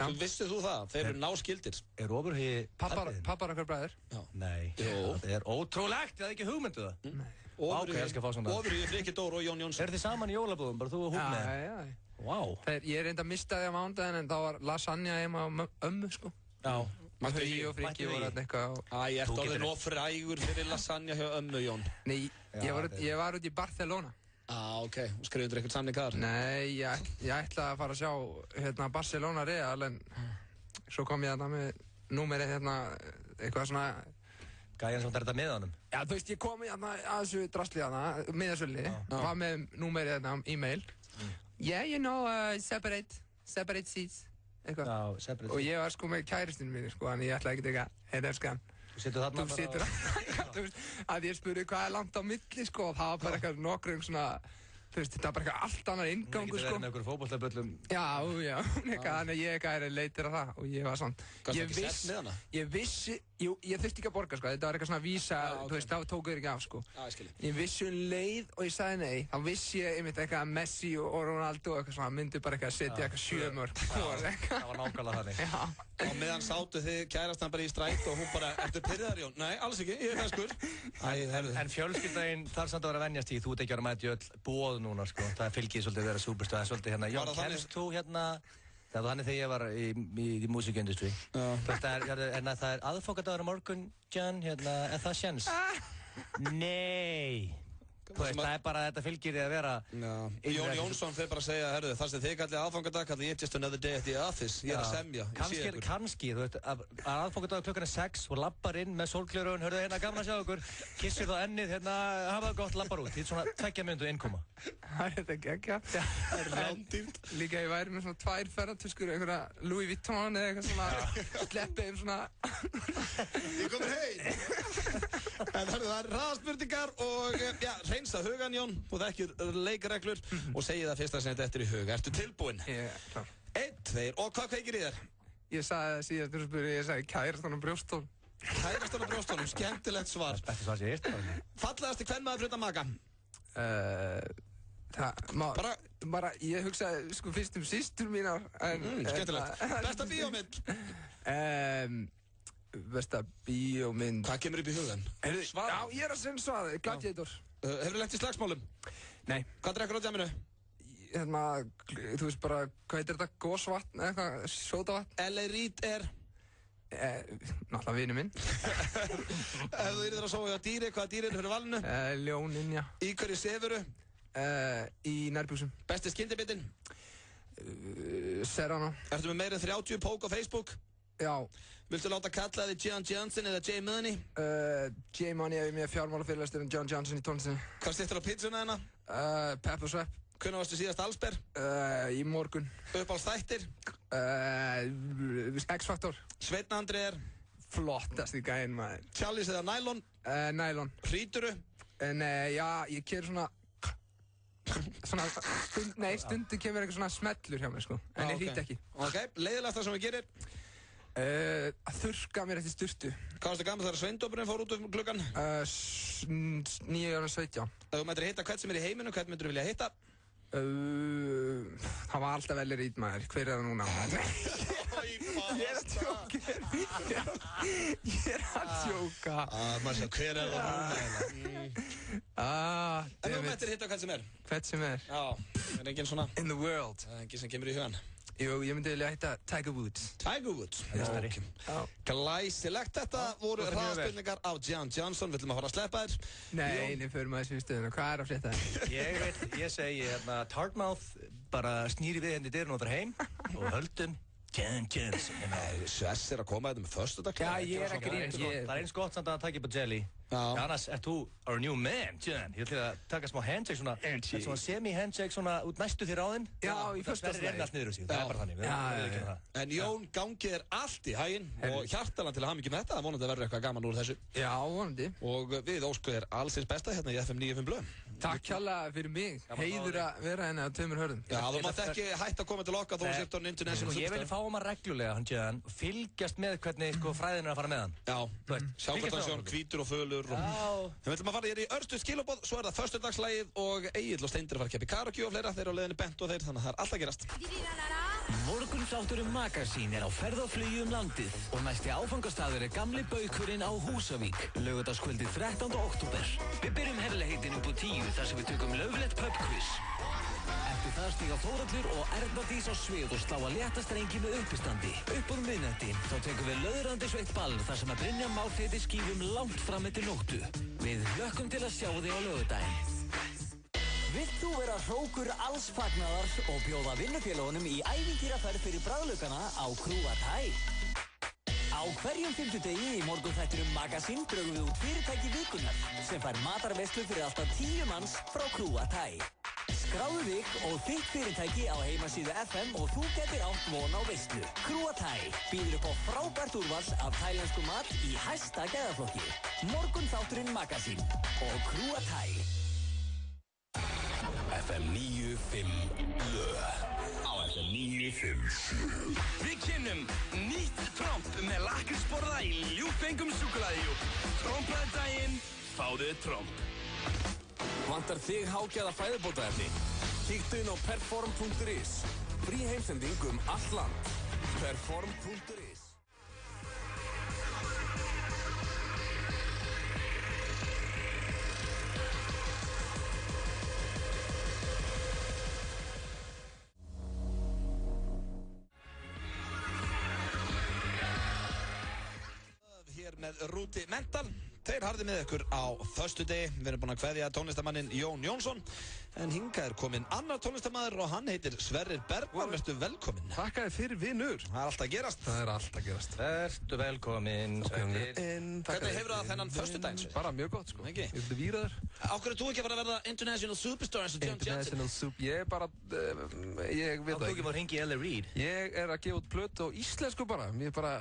Þú vissið þú það, þeir eru náskyldir Er Ofurhugi Pappar okkar bræður Nei, það er ótrúlegt, það er ekki hugmyndu það Ofurhugi, Frikki Dór og Jón Jónsson Er þið saman í jólabúðum, bara þú og hún með? Já Wow. Ég reynda að mista því á mándaginn en þá var lasagna heima á ömmu sko Já Hugi og Frikki voru alltaf eitthvað Ég ert orðið nóg frægur fyrir lasagna hjá ömmu, Jón Nei, ég var út í Barcelona Ok, og skrifundur eitthvað samning þar? Nei, ég ætlaði að fara að sjá Barcelona Real en svo kom ég þarna með númerið eitthvað svona Gæjan sem þetta með honum? Já, þú veist, ég kom að þessu drasli þarna, miðasöldi var með númerið þarna, e-mail Yeah, you know, separate seats eitthvað. Já, separate. Og ég var sko með kæristinu mínu sko, þannig ég ætlaði ekkert eitthvað, heyrðu elskan. Þú situr þarna bara. Þú situr þarna, að ég spurði hvað er langt á milli sko, og það var bara eitthvað nokkrum svona, þú veist, þetta var bara eitthvað allt annar inngangur sko. Þú getur verið með einhverjum fótboltaböllum. Já, þannig að ég er leitir af það og ég var svona. Gafstu ekki sett með hana? Ég vissi, ég þurfti ekki að borga sko, þetta var eitthvað svona vísa, þú veist, þá tóku þér ekki af sko. Já, ég skilji. Ég vissi leið og ég sagði nei, þá vissi ég einmitt eitthvað að Messi og Ronaldo eitthvað svona, myndi bara eitthvað setja eitthvað 7 mörk. Það var nákvæmlega þannig. Já. Og meðan sátu þið kærastan bara í stræt og hún bara, ertu pirraðar Jón? Nei, alls ekki, ég er ferskur. En fjölskyldaðinn þarf samt að vera að venjast í, þú ert ekki að vera mæta í öll boð núna sko, það fylgir svolítið að vera superstar, það er svolítið hérna, Jón, kemst þú hérna, það var þannig þegar ég var í músíkindustri, það er aðfangadagur á morgun, Jan, hérna, er það sjens? Nei. Þú veist, það er bara að þetta fylgir því að vera... Jón Jónsson þeir bara að segja, herru, þar sem þið kallið aðfangadag, kallið ég just another day at the office. Ég er að semja, ég sé ykkur. Kannski, þú veist, að aðfangadag klukkan 6 og lappar inn með sólgleraugun, hörðu, hérna, gaman að sjá ykkur, kissir þú ennið, hérna, hafa það gott, lappar út. Þetta er svona 2 mínútur innkoma. Það er geggjað. Það er rándýrt. Líka ég væri með svona 2 ferðartöskur, einhverja Louis Vuitton eða eitthvað svona, sleppið svona... Ég komur heim. En það er hraðaspurningar og, já, hreinsa hugan, Jón, og þekkir leikreglur og segi það fyrsta sem þetta eftir í hug. Ertu tilbúinn? Klár. 1, 2, og hvað kveikir í þér? Ég sagði síðast þú spurði, ég sagði kærastan á brjóstól. Kærastan á brjóstónum, skemmtilegt svar. Það er betur svar sem ég eitt. Fallegasti kvenmaður fyrir maka? Bara, ég hugsaði sko fyrst systur mínar. Skemmtilegt. Besta bíómynd? Besta bíómynd. Hvað kemur upp í hugan? Já, ég er að segja svarið, Gladiator. Hefurðu lent í slagsmálum? Nei. Hvað drekkur á djaminu? Þú veist bara, hvað heitir þetta? Gósvatn eða eitthvað, sódavatn? L.A. Reid er? Náttúrulega vinur minn. Ef þú yrðir að sofa hjá dýri, hvaða dýri er fyrir valinu? Ljónin, já. Í hverju sefuru? Í nærbúsum. Besti skyndibitinn? Serrano. Ertu með meira en 30 pók á Facebook? Já. Viltu láta kalla þig John Johnson eða Jay Money? Jay Money er með fjármálafyrirlestur en John Johnson í tónlistinni. Hvað stýttir á pizzuna þarna? Pepper Svepp. Hvenær varstu síðast allsber? Í morgun. Uppáhaldsþættir? X-Factor. Sveinn Andri er? Flottast í gæinn, maður. Charlies eða Nylon? Nylon. Hrýturu? Nei, já, ég kemur stundu kemur eitthvað svona smellur hjá mér, sko. En ég hrýt ekki. Ok, leiðilegast það sem við gerir? Að þurrka mér eftir sturtu. Hvað varstu gammal þegar sveindópurinn fór út um gluggan? 9:17. Ef þú mættir hitta hvern sem er í heiminum, hvern myndir þú vilja hitta? Það var alltaf vel rít, maður. Hver er það núna? Ég er að tjóka. Ég er að tjóka. Maður sé, hver er það núna? Ef þú mættir hitta hvern sem er? Hvern sem er? Já, er enginn svona? In the world. Enginn sem kemur í hugan? Jú, ég myndi vilja hitta Tiger Woods. Tiger Woods? Glæsilegt. Þetta voru hraðspurningar á John Johnson. Við ætlum að fara að sleppa þér. Nei, förum aðeins við stöðuna. Hvað er að frétta þér? Ég segi Tartmouth bara snýri við henni dyrun og þar heim og höldum John Johnson. Svess er að koma þetta með föstudag. Já, ég er að grína. Það er eins gott samt að taka upp á jelly. Annars ert þú our new man, John. Ég ætla að taka smá handshake svona semi-handshake svona út næstu þér á þinn. Já, í fyrsta slagi. Það er allt niður úr síðan, það er bara þannig. En Jón, gangið er allt í haginn og hjartalega til að hafa mikið með þetta. Það vonandi að verður eitthvað gaman úr þessu. Já, vonandi. Og við óskum þér allsins besta hérna í FM 95 Blöð. Takk kjalla fyrir mig. Heiður að vera henni að tveimur hörðum. Já, þú mátt ekki hætta að koma til okkar þó að sért á International Superstar. Ég vil fá hann reglulega, hann John, og fylgjast með hvernig fræðin er að fara með hann. Já, sjá hvort hann sé hann hvítur og fölur. Við ætlum að fara hér í örstuð skilaboð, svo er það föstudagslægið og Egill og Steindir að fara að keppa í karaoke og fleira. Þeir eru á leiðinni Bent og þeir, þannig að það er alltaf gerast. Morgunþátturinn Magasín er á ferð og flugi landið og næsti áfangastaður er gamli Baukurinn á Húsavík, laugardagskvöldið 13. október. Við byrjum herrleiheitinn upp á 10 þar sem við tökum löglegt pubquiz. Eftir það stíga Þórhallur og Erna Dís á svið og slá að létta strengi með uppistandi. Upp úr miðnætti þá tekum við löðrandi sveitt ball þar sem að Brynja Már hleypir skífum langt fram eftir nóttu. Við hlökkum til að sjá þig á laugardaginn. Vilt þú vera hrókur alls fagnaðar og bjóða vinnufélagunum í ævintýraferð fyrir bragðlaukana á Krúa Thai? Á hverjum fimmtudegi í morgunþættinum Magasín drögum við út fyrirtæki vikunnar sem fær matarveislu fyrir alltaf 10 manns frá Krúa Thai. Skráðu þig og þitt fyrirtæki á heimasíðu FM og þú getur átt von á veislu. Krúa Thai býður upp á frábært úrval af thailensku mat í hæsta gæðaflokki. Morgunþátturinn Magasín og Krúa Thai. FM 95 Blöð á FM 95. Við kynnum nýtt tromp með lakrísborða í ljúffengum súkkulaðihjúp. Trompaðdaginn, fáðu tromp. Vantar þig hágæða fæðubótaefni? Kíktu inn á perform.is. Frí heimsending allt land. Perform.is. Með Rúti Mental. Þeir harði með ykkur á föstudegi. Við erum búin að kveðja tónlistamannin Jón Jónsson. En hingað er kominn annar tónlistamæður og hann heitir Sverrir Bergman. Vertu velkominn. Takk að þið fyrir vinur. Það er alltaf að gerast. Það er alltaf að gerast. Vertu velkominn, Sverrir. Hvernig hefur það þennan föstudaginn? Bara mjög gott sko. Ekki? Ég vildi víra þér. Ákveður þú ekki að fara að verða International Superstar eins og John Johnson? International Super. Ég er bara, ég veit það ekki. Þú ekki bara hringi L.A. Reid. Ég er að gefa út plötu á íslensku bara. Ég bara,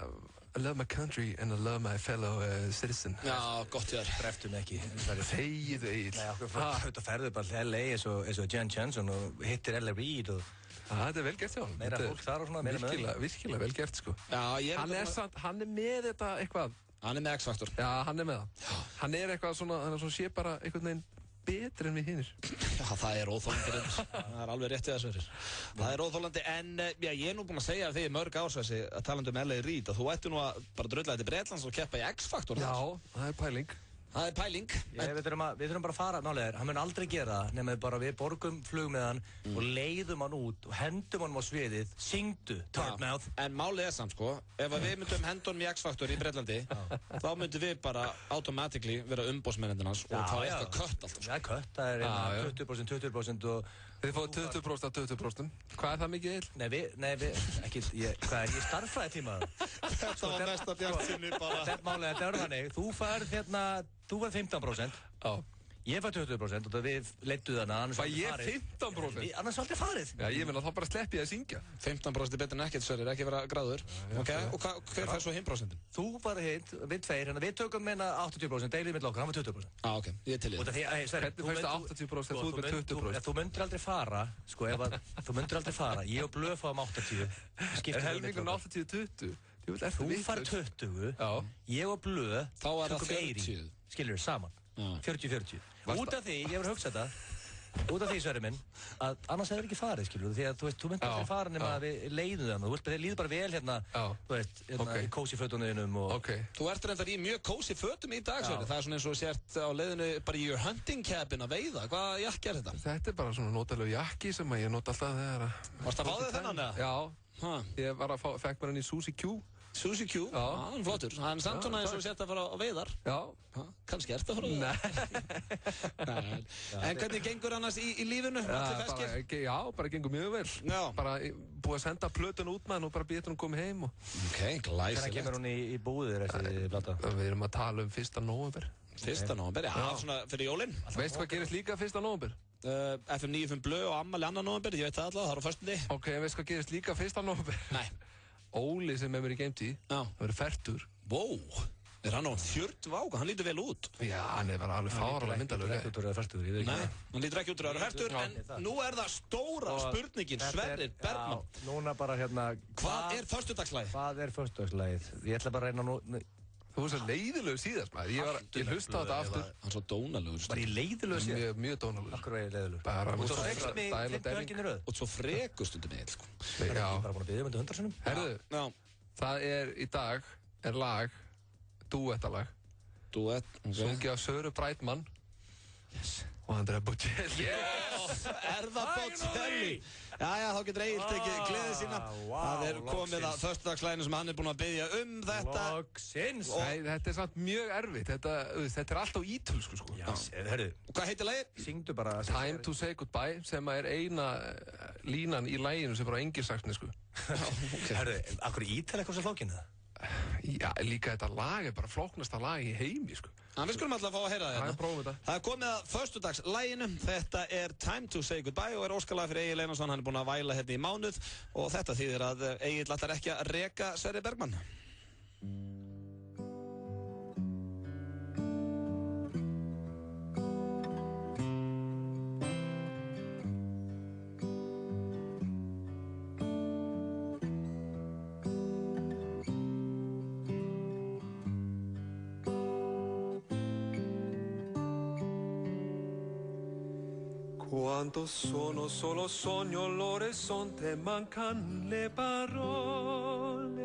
I love my country and I love my fellow citizen. Já, gott ég er. Dreftum ekki. Þegið Egill. Nei, okkur ferðu bara til LA eins og John Johnson og hittir L.A. Reid og... Þetta er vel gert hjá hann. Meira fólk þar og svona, meira með öll. Virkilega vel gert sko. Já, hann er með þetta eitthvað. Hann er með X-Factor. Já, hann er með það. Hann er eitthvað svona, hann er svona sé bara einhvern veginn betri en við hinnir. Já, það er óþólandi. Það er alveg rétt í þessu fyrir. Það er óþólandi, en já, ég er nú búinn að segja þig mörg ásvæsi að talandi um L.A. Reid að þú ætti nú að bara drulla þetta í Bretlands og keppa í X-Factor. Já, það er pæling. Það er pæling. Við þurfum bara að fara, nálega, hann mun aldrei gera það nema við borgum flug með hann og leiðum hann út og hendum hann á sviðið, syngdu, Tartmouth. En málið er samt sko, ef við myndum henda honum í X-Factor í Breitlandi, þá myndum við bara automatically vera umbósmennindin hans og fá eitthvað kött alltaf. Það er kött, það er 20% og... Þið fáið 20% af 20%. Hvað er það mikið eil? Nei, ekki, hvað er ég starffræði tímaður? Þetta var mesta bjartsinni bara. Þetta er málið, þetta er þannig, þú færð 15%. Já. Ég fær 20% og við leittuð hana, annars var ég 15%? Annars var aldrei farið. Já, ég meina þá bara sleppi ég að syngja. 15% er betur en ekkert, Sverrir, ekki vera gráður. Ok, og hver fær svo 5%? Þú var hitt, við tveir, við tökum meina 80%, deilið mitt okkar, hann var 20%. Ok, ég er til í það. Hvernig færstu 80% þú með 20%? Þú myndir aldrei fara, sko, þú myndir aldrei fara, ég og Blöð fáum 80. Er helmingurinn 80-20? Þú fær 20, ég og Blöð tökum Eyri, skilur, saman. 40-40. Út af því, ég var að hugsa þetta, út af því, Sverrir minn, að annars hefur ekki farið, skilur, því að þú myndir aldrei fara nema að við leiðum þannig, þú líður bara vel hérna, þú veist, í kósi fötunum og... Þú ert reyndar í mjög kósi fötum í dag, Sverrir, það er svona eins og sért á leiðinu bara í your hunting cabin að veiða, hvað jakki er þetta? Þetta er bara svona notalegu jakki sem ég nota alltaf þegar að... Varst að fá þig þennan, eða? Já, ég var að fekk mér hann í Suzy Q. Suzy Q? Já, hann er flottur. Hann er samt svona eins og sett að fara á veiðar. Já. Kannski ert að fara á veiðar. Nei. En hvernig gengur annars í lífinu? Allir feskir? Já, bara gengur mjög vel. Já. Bara búið að senda plötun út með hann og bara býta hann að koma heim. Ok, glæsilegt. Hvernig kemur hún í búðir þessi plata? Við erum að tala um 1. nóvember. 1. nóvember, já, svona fyrir jólinn. Veist hvað gerist líka 1. nóvember? FM 95 Blöð og ammali 2. nóvember, ég veit það alltaf, það er á föstundi. Ok, en veist hvað gerist líka 1. nóvember? Nei. Óli sem er mér í geimtíð, það verður fertur. Wow, er hann á 40 áka? Hann lítur vel út. Já, hann er bara alveg fáralega myndalög. Hann lítur ekki út að vera fertur, ég veit ekki. Nei, hann lítur ekki út að vera fertur, en nú er það stóra spurningin, Sverrir Bergman. Núna bara hérna... Hvað er föstudagslagið? Hvað er föstudagslagið? Ég ætla bara að reyna nú... Þú var svo leiðilegur síðast, maður. Ég hlusta á þetta aftur. Hann er svo dónalegur. Var ég leiðilegur síðast? Mjög dónalegur. Akkur var ég leiðilegur? Bara... Og svo fegst mig 5 helgin í röð. Og svo frekustundum ég, sko. Já. Ég er bara búin að biðja um þetta 100 sinnum. Herðu, það er í dag, lag, dúettalag. Duett, ok. Sungið af Söru Breitmann. Yes. Og Andrea Bocelli. Yes! Er það Bocelli? Jæja, þá getur Egil tekið gleðið sína. Það er komið að föstudagslæginu sem hann er búinn að biðja um þetta. Loksins! Nei, þetta er samt mjög erfitt. Þetta er allt á ítölsku, sko. Já, hörru. Hvað heitir lagið? Syngdu bara... Time to say goodbye, sem er eina línan í laginu sem er á engilsaxni, sko. Hörru, akkur ítal eitthvað sem flókinu það? Já, líka þetta lag er bara flóknasta lag í heimi, sko. Við skulum alltaf fá að heyra það hérna. Prófum þetta. Það er komið að föstudagslæginu. Þetta er Time to say goodbye og er óskalag fyrir Egil Einarsson. Hann er búinn að væla hérna í mánuð og þetta þýðir að Egil ætlar ekki að reka Sverrir Bergman. Quando sono solo sogno all'orizzonte mancan le parole,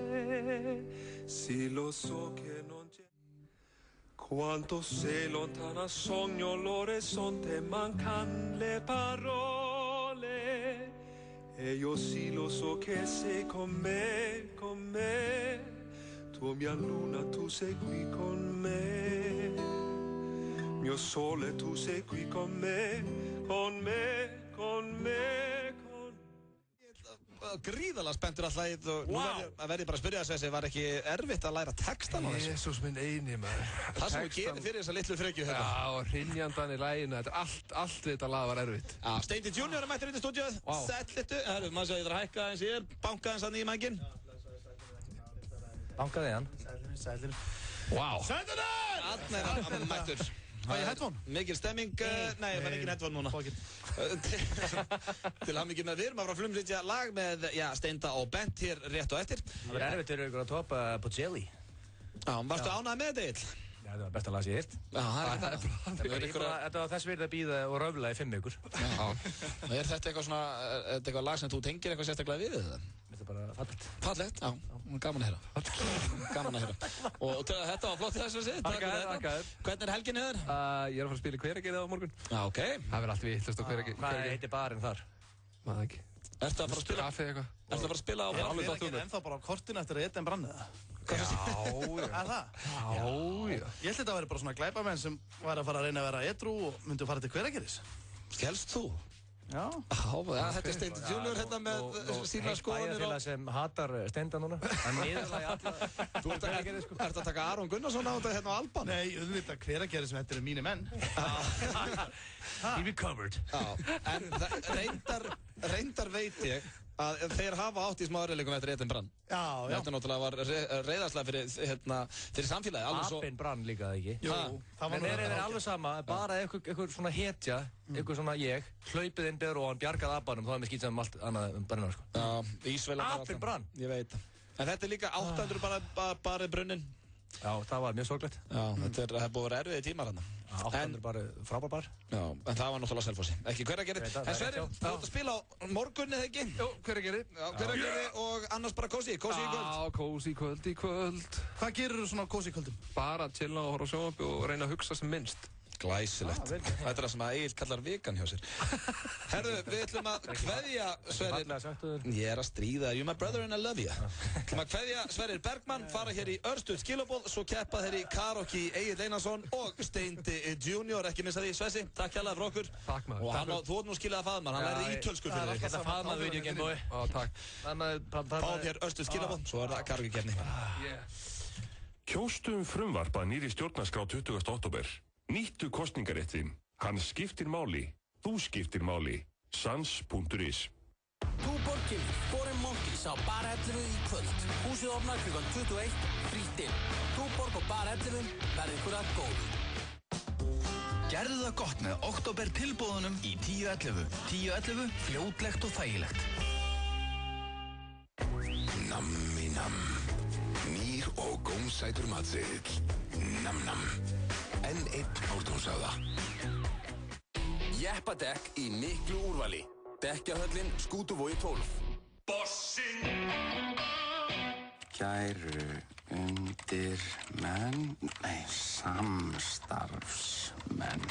sì lo so che non c'è. Quanto sei lontana sogno all'orizzonte mancan le parole, e io sì lo so che sei con me, tu mia luna tu sei qui con me, mio sole tu sei qui con me. Gríðalega spenntur að hlæðið og nú verði bara að spyrja þessi, var ekki erfitt að læra textan á þessu? Jesús minn eini, maður. Það sem við gerum fyrir þessa litlu frekju hérna. Já, og hrynjandan í læginu, allt við þetta lag var erfitt. Já, Steindi Junior er mættur inn í stúdíóið, sæll litlu, maður séu ég þarf að hækka eins ég er, bankaði hans að nýja mængin. Bankaði hann. Sællur. Wow. Sællur! Þannig er hann mættur. Hvað er headphone? Mikil stemming, nei, það er ekki headphone núna. Til hann mikið með við erum að fara að flumflytja lag með, Steinda og Bent hér rétt og eftir. Það verður erfitt fyrir ykkur að topa Bocelli. Já, varstu ánægð með þetta, Egill? Já, þetta var besta lag sem ég heyrt. Já, það er Þetta var þess verið að bíða og röfla í 5 vikur. Já. Er þetta eitthvað svona, er þetta eitthvað lag sem þú tengir eitthvað sérstaklega við eða? Þetta er bara fallegt. Fallegt? Já, gaman að heyra. Gaman að heyra. Og þetta var flott þess að segja. Takk. Hvernig er helgin hér? Ég er að fara að spila í Hveragerði á morgun. Já, ok. Það verður allt vitlaust á Hveragerði. Hvað heitir barinn þar? Maður ekki. Ertu að fara að spila? Kaffi eitthvað. Ertu að fara að spila á barinn? Er ennþá bara á kortinu eftir að Eden brann eða? Já. Er það? Já. Ég held þetta að vera bara svona glæpamenn sem var að fara að reyna að vera edrú og myndi að fara til Hveragerðis. Hélst þú? Já. Þetta er Steindi Junior hérna með sína skoðanir Bæjarfélag sem hatar Steinda núna. Hann niðurlagi alla. Þú ert að taka Aron Gunnarsson á þetta hérna á Alban? Nei, auðvitað Hveragerði sem þetta eru mínir menn. He recovered. En reyndar veit ég að þeir hafa átt í smá örðuleikum eftir Eden brann. Já. Þetta náttúrulega var reiðarslega fyrir samfélagi. Apinn brann líka, ekki? Jú, það var nú það. En er alveg sama, bara einhver svona hetja, einhver svona ég, hlaupið inn beður og hann bjargaði apanum, þá er mér skýt sem allt annað brennar, sko. Já, Ísveila. Apinn brann. Ég veit. En þetta er líka 800 bara brunnin. Já, það var mjög sorglegt. Já, þetta er búið að vera erfiði tímar hérna. 800 bara frábær bar. Já, en það var náttúrulega Selfossi. Ekki Hveragerði. En Sverrir, þú ert að spila á morgun eða ekki? Jú, Hveragerði. Já, Hveragerði og annars bara kósí í kvöld. Já, kósí í kvöld. Hvað gerir þú svona kósí í kvöldum? Bara að chilla og horfa á sjónvarp og reyna að hugsa sem minnst. Glæsilegt. Þetta er það sem að Egil kallar vegan hjá sér. Herðu, við ætlum að kveðja Sverrir. Ég er að stríða. You're my brother and I love you. Við ætlum að kveðja Sverrir Bergmann, fara hér í örstuð skilaboð, svo keppa þeir í karaoke Egil Einarsson og Steindi Junior, ekki missa því. Svessi, takk hérlega fyrir okkur. Takk maður. Og þú ert nú skilað að faðmann, hann lærði ítölsku fyrir þig. Þetta faðmann video Game Boy. Ó, takk. Fáum hér örstuð skilaboð, svo er það karaoke-keppni. Kjóstu frumvarp að nýrri stjórnarskrá 20. október. Nýttu kosningaréttin. Hann skiptir máli. Þú skiptir máli. Sans.is. Túborg kemur Foreign Monkeys á Bar 11 í kvöld. Húsið opnar klukkan 21, frítt inn. Túborg og Bar 11 verði ykkur að góðu. Gerðu það gott með október tilboðunum í 10.11. 10.11, fljótlegt og þægilegt. Nammi nam. Nýr og gómsætur matseðill. Nam nam. Enn einn ártúnsáða. Jeppadekk í miklu úrvali. Dekkjahöllin Skútuvogi 12. Bossinn! Kæru undirmenn, samstarfsmenn.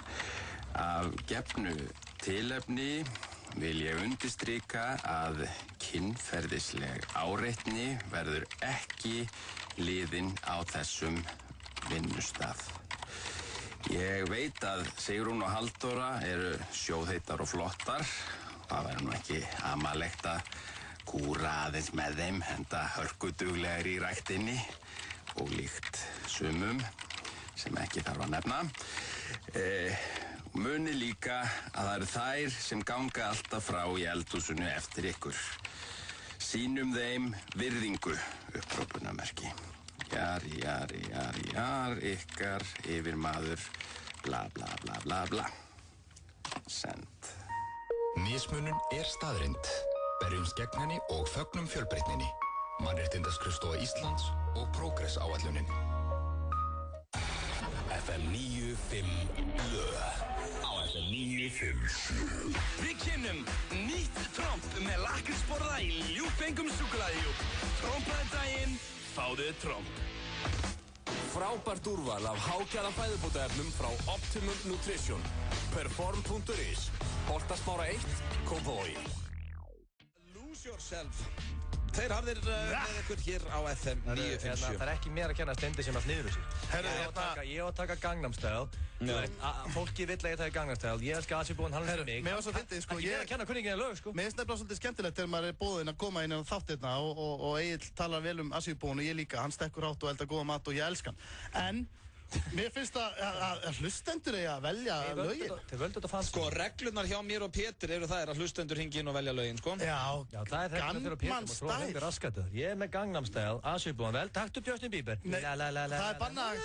Af gefnu tilefni vil ég undirstrika að kynferðisleg áreitni verður ekki liðin á þessum vinnustað. Ég veit að Sigrún og Halldóra eru sjóðheitar og flottar. Það verður nú ekki amalegt að kúra aðeins með þeim, enda hörkuduglegar í ræktinni og líkt sumum sem ekki þarf að nefna. Muni líka að það eru þær sem ganga alltaf frá í eldhúsinu eftir ykkur. Sýnum þeim virðingu, upprópunarmerki. Jari, jari, jari, jar, ykkar, yfirmaður, bla, bla, bla, bla, bla. Send. Mismunun er staðreynd. Berjumst gegn henni og fögnum fjölbreytninni. Mannréttindaskrifstofa Íslands og Progress-áætlunin. FM 95 blö. Á FM 95. Við kynnum nýtt tromp með lakrísborða í ljúffengum súkkulaðihjúp. Trompaði daginn, fáðu tromp. Frábært úrval af hágæða fæðubótaefnum frá Optimum Nutrition. Perform.is. Holtasmára 1, Kópavogi. Lose yourself. Þeir hafðir með ykkur hér á FM 957. Það er ekki mér að kenna Steindi sem allt niður þessu. Ég á að taka Gangnam Style. Fólki vill að ég taka Gangnam Style. Ég elska Asibúin, hann er mig. Mér var svo fyndið, sko. Ekki mér að kenna kunningina lög, sko. Mér finnst nefnilega svolítið skemmtilegt þegar maður er boðinn að koma inn á þáttirna og Egill talar vel um Asibúin og ég líka. Hann stekkur hátt og eldar góða mat og ég elska hann. En mér finnst að hlustendur eiga að velja lögin. Þeir völdu þetta fannst. Sko, reglunar hjá mér og Pétur eru það að hlustendur hringi inn og velja lögin, sko. Já, það er reglunar fyrir Pétur og svo hendur raskatu. Ég er með Gangnam Style, Asibúin, vel, taktu Justin Bieber. Nei, það er bannað.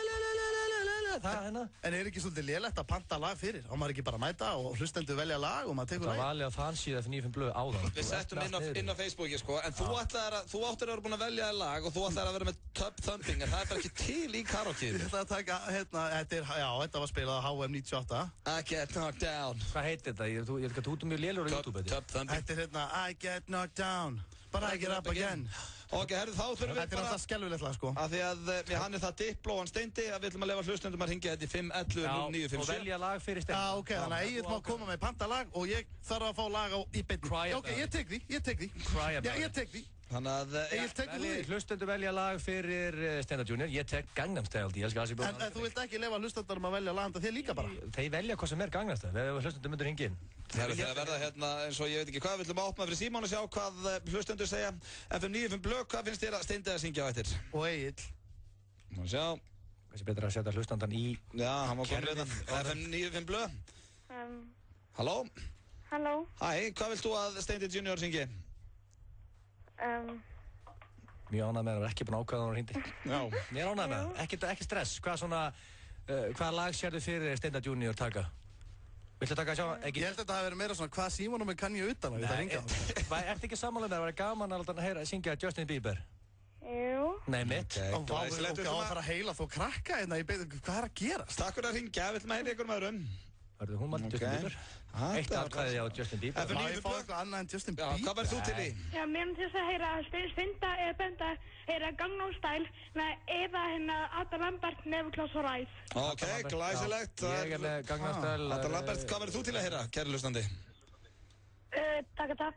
En ekki svolítið lélegt að panta lag fyrir? Á maður ekki bara mæta og hlustendur velja lag og maður tekur lagi? Það var alveg á fansíða fyrir 95 blöð áðan. Við settum inn á Facebooki, sko, en þú áttir að vera búin að velja lag og þú áttir að vera með Tub Thumping, en það bara ekki til í karaokeinu. Ég ætla að taka, þetta var spilað á HM 98. I Get Knocked Down. Hvað heitir þetta? Ég veit ekki að þú ert mjög lélur á YouTube. Tub Thumping. Þetta I Get Knocked Down, but I Get Up Again. Ok, herru, þá þurfum við bara... Þetta er alltaf skelvilegt lag, sko. Af því að hann það Diplo, hann Steindi, að við ætlum að leyfa hlustendum að hringja þetta í 511-0957. Og velja lag fyrir Steindi. Já, ok, þannig að Egill má koma með pantalag og ég þarf að fá lag í beinni. Ok, ég tek því. Já, ég tek því. Þannig að Egill, tekur þú því? Hlustendur velja lag fyrir Steinar Junior. Ég tek Gangnam Style, ég elskar Asi Björn. En þú vilt ekki leyfa hlustendurum að velja lag handa þér líka bara? Þeir velja hvað sem Gangnam Style, ef hlustendur myndir hringja inn. Það er að verða hérna eins og ég veit ekki hvað, við ætlum að opna fyrir Símon og sjá hvað hlustendur segja. FM 95 blöð, hvað finnst þér að Steindi að syngja á eftir? Og Egill. Má sjá. Þessi betur að setja hlustandan í... Já, hann var komin við það. FM 95 blöð. Halló? Halló. Hæ, hvað vilt þú að Steindi Junior syngi? Mjög ánægð með það, ekki búin ákvæða hann hringdi. Já. Mér ánægð með það, ekki stress. Hvað lag sérðu fyrir Steindi Junior taka? Viltu taka að sjá? Ég held að þetta hafi verið meira svona hvað Símonum kann ég utan að ringa. Ertu ekki sammála með það? Það var gaman að syngja Justin Bieber? Jú. Nei, mitt. Og á að fara að heila þó krakka hérna í beinu. Hvað er að gerast? Takk fyrir að ringja, við ætlum að heyra ykkur með öðrum. Hörðu, hún valdi Justin Bieber. Eitt atkvæði á Justin Bieber. Má ég fá eitthvað annað en Justin Bieber? Já, hvað verður þú til í? Já, mér finnst þess að heyra Steinda eða Benda heyra Gangnam Style eða Adam Lambert Never Close Your Eyes. Ok, glæsilegt. Ég er með Gangnam Style. Adam Lambert, hvað verður þú til að heyra, kæri hlustandi? Takata.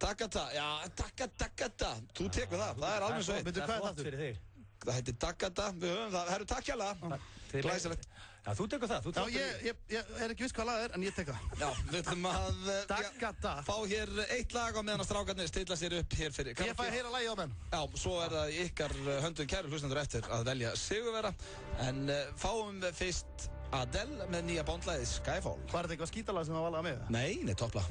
Takata, já, Takata. Þú tekur það er alveg svo eitt. Veitu hvað er það fyrir þig? Það heitir Takata, við höfum það. Herru, takk hjá það. Glæsilegt. Já, þú tekur það. Já, ég er ekki viss hvað lag er, en ég tek það. Já, við ætlum að Takata. Fá hér eitt lag á meðan að strákarnir stilla sér upp hér fyrir. Ég fæ að heyra lagið á menn. Já, svo er það ykkar höndum kæru hlustendur eftir að velja sigurvera. En fáum fyrst Adele með nýja bondlagið Skyfall. Var þetta eitthvað skítalag sem það var lagað með? Nei, topplag.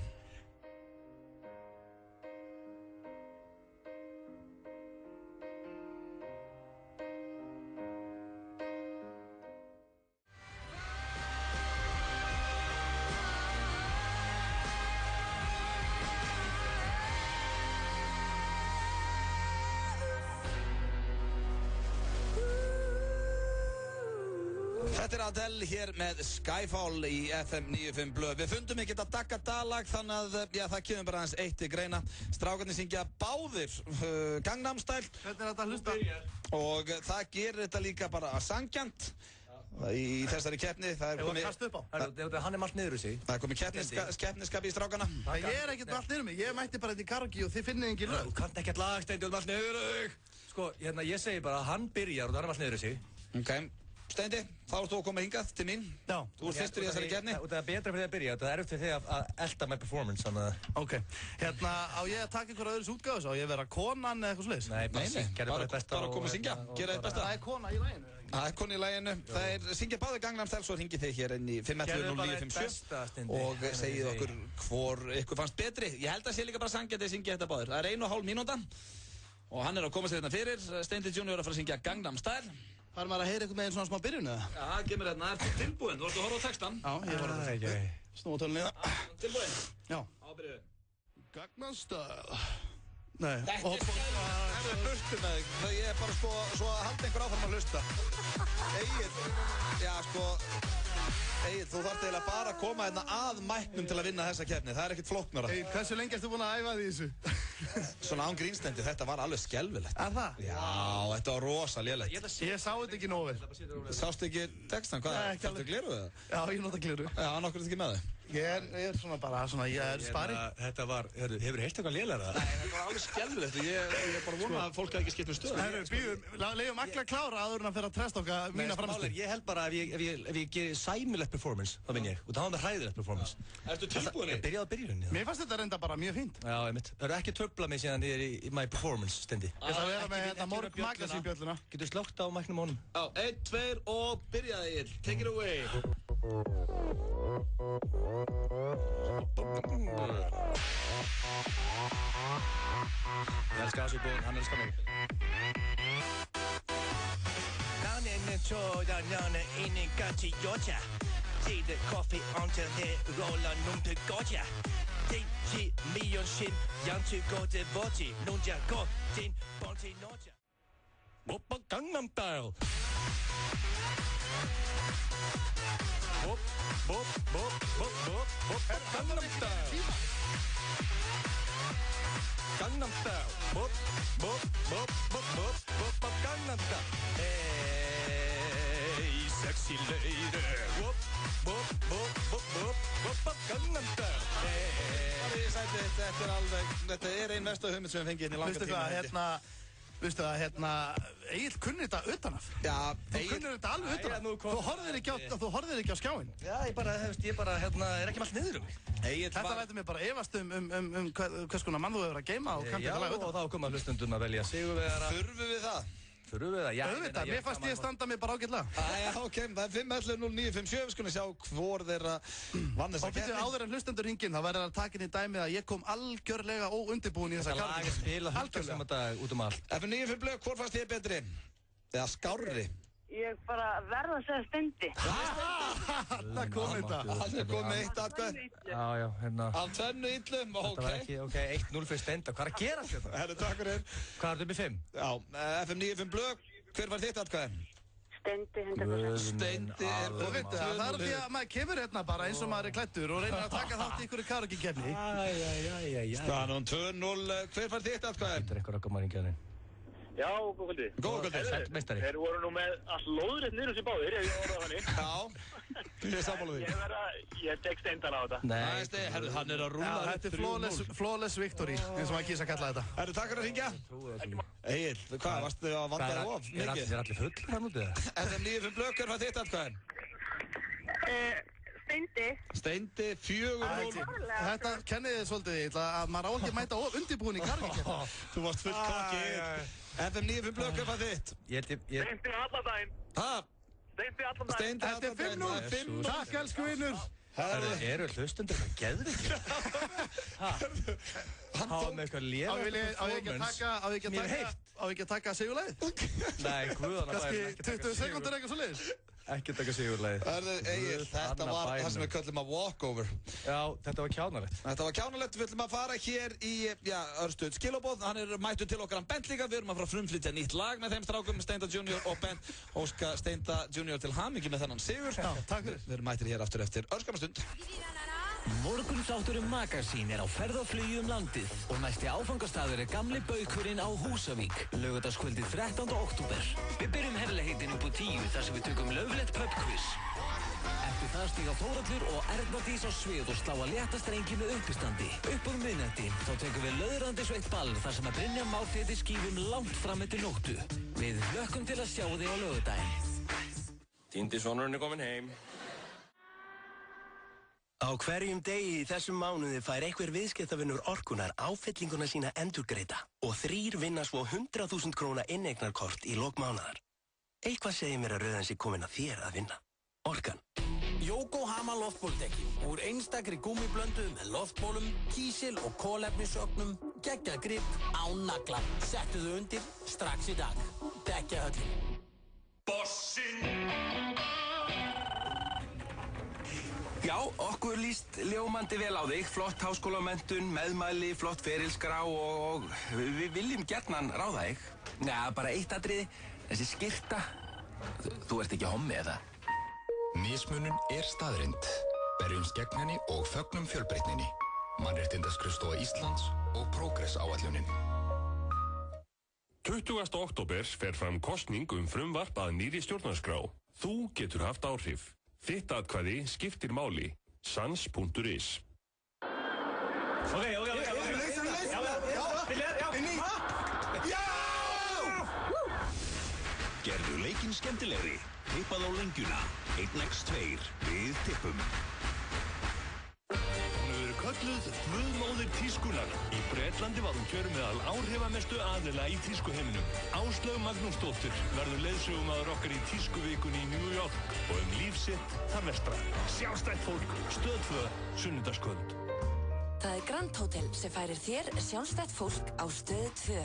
Þetta er Adele hér með Skyfall í FM 95 blöð. Við fundum ekki þetta Takata-lag þannig að það kemur bara aðeins eitt til greina. Strákarnir syngja báðir Gangnam Style. Hvernig er þetta að hlusta? Og það gerir þetta líka bara sanngjarnt í þessari keppni. Það er komið... Hann er allt niður úr sig. Það er komið keppniskap í strákarna. Ég er ekkert allt niður mig. Ég mætti bara þetta í karaoke og þið finnið engin lög. Þú kannt ekkert lag, Steindi, allt niður þig. Sko, ég segi bara að hann byrjar og það er allt niður úr sig. Ok. Steindi, þá ert þú að koma hingað til mín. Já. Þú ert fyrstur í þessari keppni. Það er betra fyrir því að byrja. Það er erfitt fyrir því að elda my performance. Ok. Á ég að taka einhverja öðru útgáðu? Á ég að vera konan eða eitthvað svoleiðis? Nei, bara koma að syngja. Gera þitt besta. Það er kona í laginu. Það er kona í laginu. Það er syngja báði Gangnam Style, svo ringið þið hér inn í 511-0957 og segið okkur hvor ykkur fannst betri. Ég held að sé líka bara sangja þið syngja þetta báðir. Það er 1,5 mínúta og hann er að koma sér hérna fyrir. Steindi Junior að fara að syngja Gangnam Style. Var maður að heyra eitthvað með einn svona smá byrjun eða? Já, það kemur hérna. Það er tilbúinn. Þú vorst að horfa á textan. Já, ég var að horfa. Snúa tölunni það. Tilbúinn? Já. Ábyrðu. Gangnam Style. Nei. Þetta er burtu með þig. Ég er bara svo að halda einhver áfram að hlusta. Egill, þú þarft eiginlega bara að koma hérna að mæknum til að vinna þessa keppni. Það er ekkert flóknara. Hversu lengi ertu búin að æfa því þessu? Svona án grínstendi, þetta var alveg skelfilegt. Er það? Já, þetta var rosa lélegt. Ég sá þetta ekki nóg vel. Sástu ekki textan? Hvað? Þarftu gleru það? Já, ég nota gleru. Já, hann okkur ekki með þau. Ég er svona bara, ég er spari. Þetta var, hefur heilt eitthvað lélæra? Nei, þetta var alveg skelfilegt. Ég er bara vona að fólk ekki skipt stöðu. Leifum alla klára áður en að fyrir að tresta okkar mína framstöð. Ég held bara ef ég gerir sæmilegt performance, þá vinn ég. Og það var með hræðilegt performance. Ertu tilbúin? Ég byrjaði á byrjunni. Mér fannst þetta reynda bara mjög fínt. Já, ég mitt. Það eru ekki tröfla mig síðan í my performance, Steindi. Ég ætla að vera með þetta morg magasínbjölluna. Getur slögt á mæknum honum? Já, 1, 2 og byrjaði Egill. Take it away. Ég elskar Asi Björn, hann elskar mig. 초단연은 있는 같이 여자 지들 커피 엉터리 롤러 놈들 거자 대치 미연신 양치고 대버지 논자 거진 번지 노자 오빠 강남스타일. 강남스타일. 강남스타일. 강남스타일. Hey sexy lady Gangnam-style. Þetta ein mestu hugmynd sem við fengið inn í langa tíma. Veistu það, Egill kunni þetta utanaf. Já, þú kunnir þetta alveg utanaf. Þú horfðir ekki á skjáinn. Já, ég bara er ekki með allt niður mig. Þetta lætur mig bara efast hvers konar mann þú hefur að geyma og kannti þetta lag utanaf. Já, og þá koma hlustundum að velja sigurvegara. Þurfum við það? Þurfum við það? Já. Auðvitað, mér fannst ég standa mig bara ágætlega. Já, ok, það er 5-11-09-57, við skulum sjá hvor þeirra vann þessa keppni. Og áður en hlustendur hringinn, þá verður að taka inn í dæmið að ég kom algjörlega óundirbúinn í þessa keppni. Þetta lag er spilað 100 dag út allt. FM 95 blöð, hvor fannst þér betri? Eða skárri? Ég bara verða að segja Steindi. Þarna kom þetta. Hann er komið eitt atkvæð. Já, hérna. Af tvennu illum, ok. Þetta var ekki, ok, 1-0 fyrir Steinda. Hvað er að gera þetta? Herru, takk fyrir. Hvað er þetta upp í 5? Já, FM 95 blöð, hver var þitt atkvæð? Steindi, 100%. Steindi er og veitu, það er því að maður kemur hérna bara eins og maður er klæddur og reynir að taka þátt í ykkur karaoke-keppni. Staðan 2-0, hver var þitt atkvæð? Þetta er eitthvað rakkamarinn Já, góð kvöldi. Góð kvöldi. Sællmeistari. Þeir voru nú með allt lóðrétt niður sem báðir, ég orðað þannig. Já, ég er sammála því. Ég tek Steindana á þetta. Nei, herru, hann er að rúla. Þetta er flawless victory, eins og maður kýsa að kalla þetta. Herru, takk fyrir að hringja. Egill, hvað, varstu að vanda þér of? Er allir full hann úti það? FM 95 blöð, hver var þitt atkvæð? Steindi. Steindi, 4-0. Þetta kennið þið svolítið að maður á ekki að mæta undirbúin í karaoke-keppni. Þú varst full kokki. FM 95 blöð, hver var þitt? Steindi allan daginn. Hæ? Steindi allan daginn. Steindi allan daginn. Þetta er 5-0. Takk, elsku vinnur. Eru hlustundur það geðvikið? Háða með eitthvað lélega Á ekki að taka sigurlagið? Nei, guðan að bæra. Kannski 20 sekúndur eitthvað svo leiðis? Ekki taka sigurlagið. Egill, þetta var það sem við köllum að walkover. Já, þetta var kjánalegt. Þetta var kjánalegt, við ætlum að fara hér í, örstuð skilabóð. Hann er mættur til okkar, hann Bent líka. Við erum að fara að frumflytja nýtt lag með þeim strákum, Steinda Junior og Bent. Óska Steinda Junior til hamingju með þennan sigur. Já, takk fyrir. Við erum mættir hér aftur eftir örskamastund. Morgunþátturinn Magasín er á ferð og flugi landið og næsti áfangastaður er gamli baukurinn á Húsavík, laugardagskvöldið 13. október. Við byrjum herlegheitin upp úr 10 þar sem við tökum löflegt pubquiz. Eftir það stíga Þórhallur og Erna Dís á svið og slá að létta strengi með uppistandi. Upp úr miðnætti þá tökum við löðrandi sveitt ball þar sem að Brynja Már feti skífum langt fram eftir nóttu. Við hlökkum til að sjá þig á laugardaginn. Týndi sonurinn er komin heim. Á hverjum degi í þessum mánuði fær einhver viðskiptavinur Orkunar áfyllinguna sína endurgreidda og 3 vinna svo 100.000 króna inneignarkort í lok mánaðar. Eitthvað segir mér að röðan sé komin að þér að vinna. Orkan. Yokohama loftbóldekki úr einstakri gúmmiblöndu með loftbólum, kísil og kolefnisögnum, geggjað grip, án nagla. Settu þau undir strax í dag. Dekkjahöllin. Bossinn! Já, okkur líst ljómandi vel á þig, flott háskólamenntun, meðmæli, flott ferilskrá og við viljum gjarnan ráða þig. Nei, bara eitt atriði, þessi skyrta, þú ert ekki hommi eða? Mismunun er staðrind. Berjumst gegn henni og fögnum fjölbreytninni. Mannréttindaskrifstofa Íslands og Progress-áætlunin. 20. október fer fram kosning frumvarp að nýrri stjórnarskrá. Þú getur haft áhrif. Þitt atkvæði skiptir máli. Sans.is. Ok. Gerðu leikinn skemmtilegri. Tippað á lengjuna. 1x2. Við tippum. Kölluð Guðmóðir tískunar. Í Bretlandi var hún kjörin meðal áhrifamestu aðila í tískuheiminum. Áslaug Magnúsdóttir verður leiðsögumaður okkar í tískuvikunni í New York og líf sitt þar vestra. Sjálfstætt fólk, Stöð 2, sunnudagskvöld. Það er Grand Hotel sem færir þér sjálfstætt fólk á Stöð 2.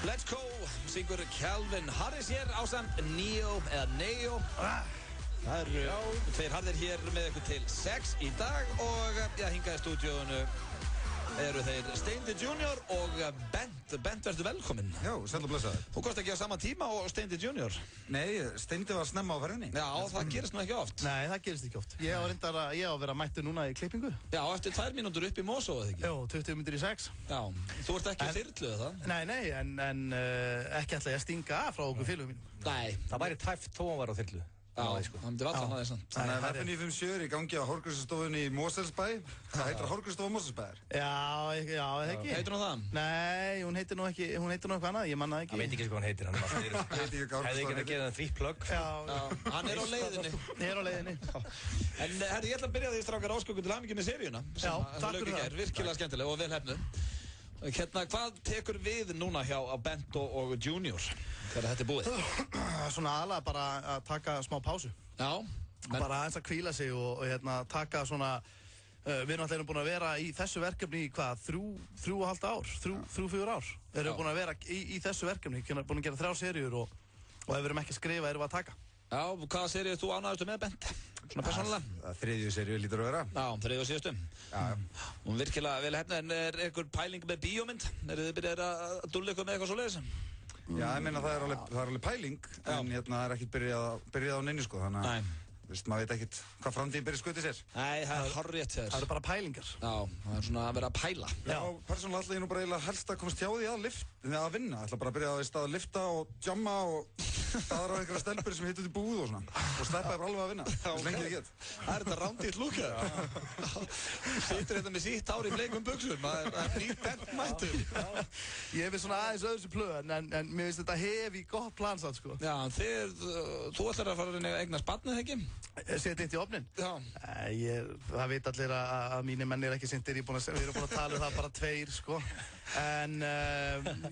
Let's Go, syngur Calvin Harris hér ásamt Neo eða Neo. Það eru tveir harðir hér með ykkur til 6 í dag og hingað í stúdíónu eru þeir Steindi Junior og Bent. Bent, verður velkominn. Já, sæll og blessaður. Þú komst ekki á sama tíma og Steindi Junior? Nei, Steindi var snemma á ferðinni. Já, það gerist nú ekki oft. Nei, það gerist ekki oft. Ég á að vera mættur núna í klippingu. Já, eftir 2 mínútur upp í Mosó, eða ekki? Jó, 20 mínútur í 6. Já, þú ert ekki þyrlu, eða? Nei, en ekki ætla ég að stinga af frá okkur félögum mínum. Nei. Það væri tæft þó hann var á þyrlu. Já, það myndi vallan að þess. Þannig að F957 er í gangi á Hárgrímsstofunni í Mosfellsbæ. Það heitir Hárgrímsstofa Mosfellsbæjar. Já, eða ekki. Heitir hún það? Nei, hún heitir nú eitthvað annað, ég manna það ekki. Hann veit ekki hvað hann heitir, hann hefði ekki að gera það frítt plugg. Já, hann er á leiðinni. Ég er á leiðinni. En herri, ég ætla að byrja því strákar áskökun til hamingju með seríuna. Já, takk fyrir það. Virkilega skemmtileg og vel hefnuð. Hvað tekur við núna hjá Bent og Junior þegar þetta er búið? Svona aðalega bara að taka smá pásu. Já. Bara aðeins að hvíla sig og taka svona, við erum alltaf búin að vera í þessu verkefni í hvað, 3,5 ár, 3-4 ár. Við erum búin að vera í þessu verkefni, búin að gera 3 seríur og ef við erum ekki að skrifa erum við að taka. Já, hvaða seríu þú ánægðustu með Bent? Svona persónulega? 3. seríu lítur að vera. Já, 3. og síðustu. Já. Hún virkilega vel hefna, en er einhver pæling með bíómynd? Eru þið byrjað að dúlla ykkur með eitthvað svoleiðis? Já, ég meina það er alveg pæling, en það er ekkert byrjað á neinu sko, þannig að maður veit ekkert hvað framtíðin byrja skutið sér. Nei, það er hárrétt hér. Það eru bara pælingar. Já, það er svona að vera að pæla. Já, persónulega ætla ég nú bara eiginlega helst að komast hjá því að vinna. Ég ætla bara að byrja að lifta og jamma og staðra á einhverja stelpur sem hittu út í búð og svona. Og sleppa ég bara alveg að vinna, þess lengi ég get. Það er þetta rándýrt lúk hér. Sýttur þetta með sítt hár í bleikum buxum, það er nýr Bent mættur. Ég er svona aðeins öðru sem plöð, en mér finnst þetta hefi gott plansatt, sko. Já, þú ætlar að fara að eignast barnið, ekki? Setja eitt í ofnin? Já. Það veit allir að mínir menn er ekki sindir, við erum búin að tala um það bara 2, sko. En,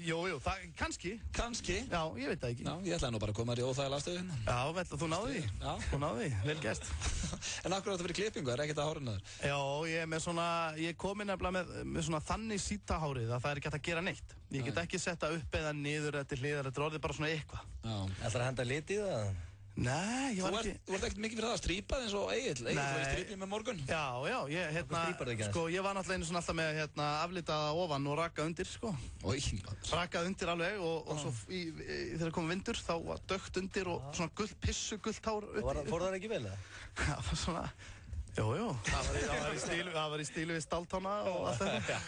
jú, það, kannski. Kannski? Já, ég veit það ekki. Já, ég ætlaði nú bara að koma þér í óþægilega stöðin. Já, þú náðu því. Já. Þú náðu því, vel gert. En akkur átt að vera klippingu, er ekkert að hárinu þér? Já, ég er með svona, ég komi nefnilega með svona þannig sítahárið að það er ekki hægt að gera neitt. Ég get ekki setta upp eða niður eða til hliðar, þetta er orðið bara svona eitthvað. Já. Ætlar að henda lit í það? Nei, ég var ekki... Þú ert ekkert mikið fyrir það að strípa eins og Egill var í strípni með morgun. Já, ég var náttúrulega einu svona alltaf með aflitaða ofan og rakað undir, sko. Rakað undir alveg og svo þegar kom vindur þá var dökkt undir og svona gult hár upp. Fór það ekki vel, eða? Já, það var svona... Jú, það var í stílu við stáltána og allt þetta.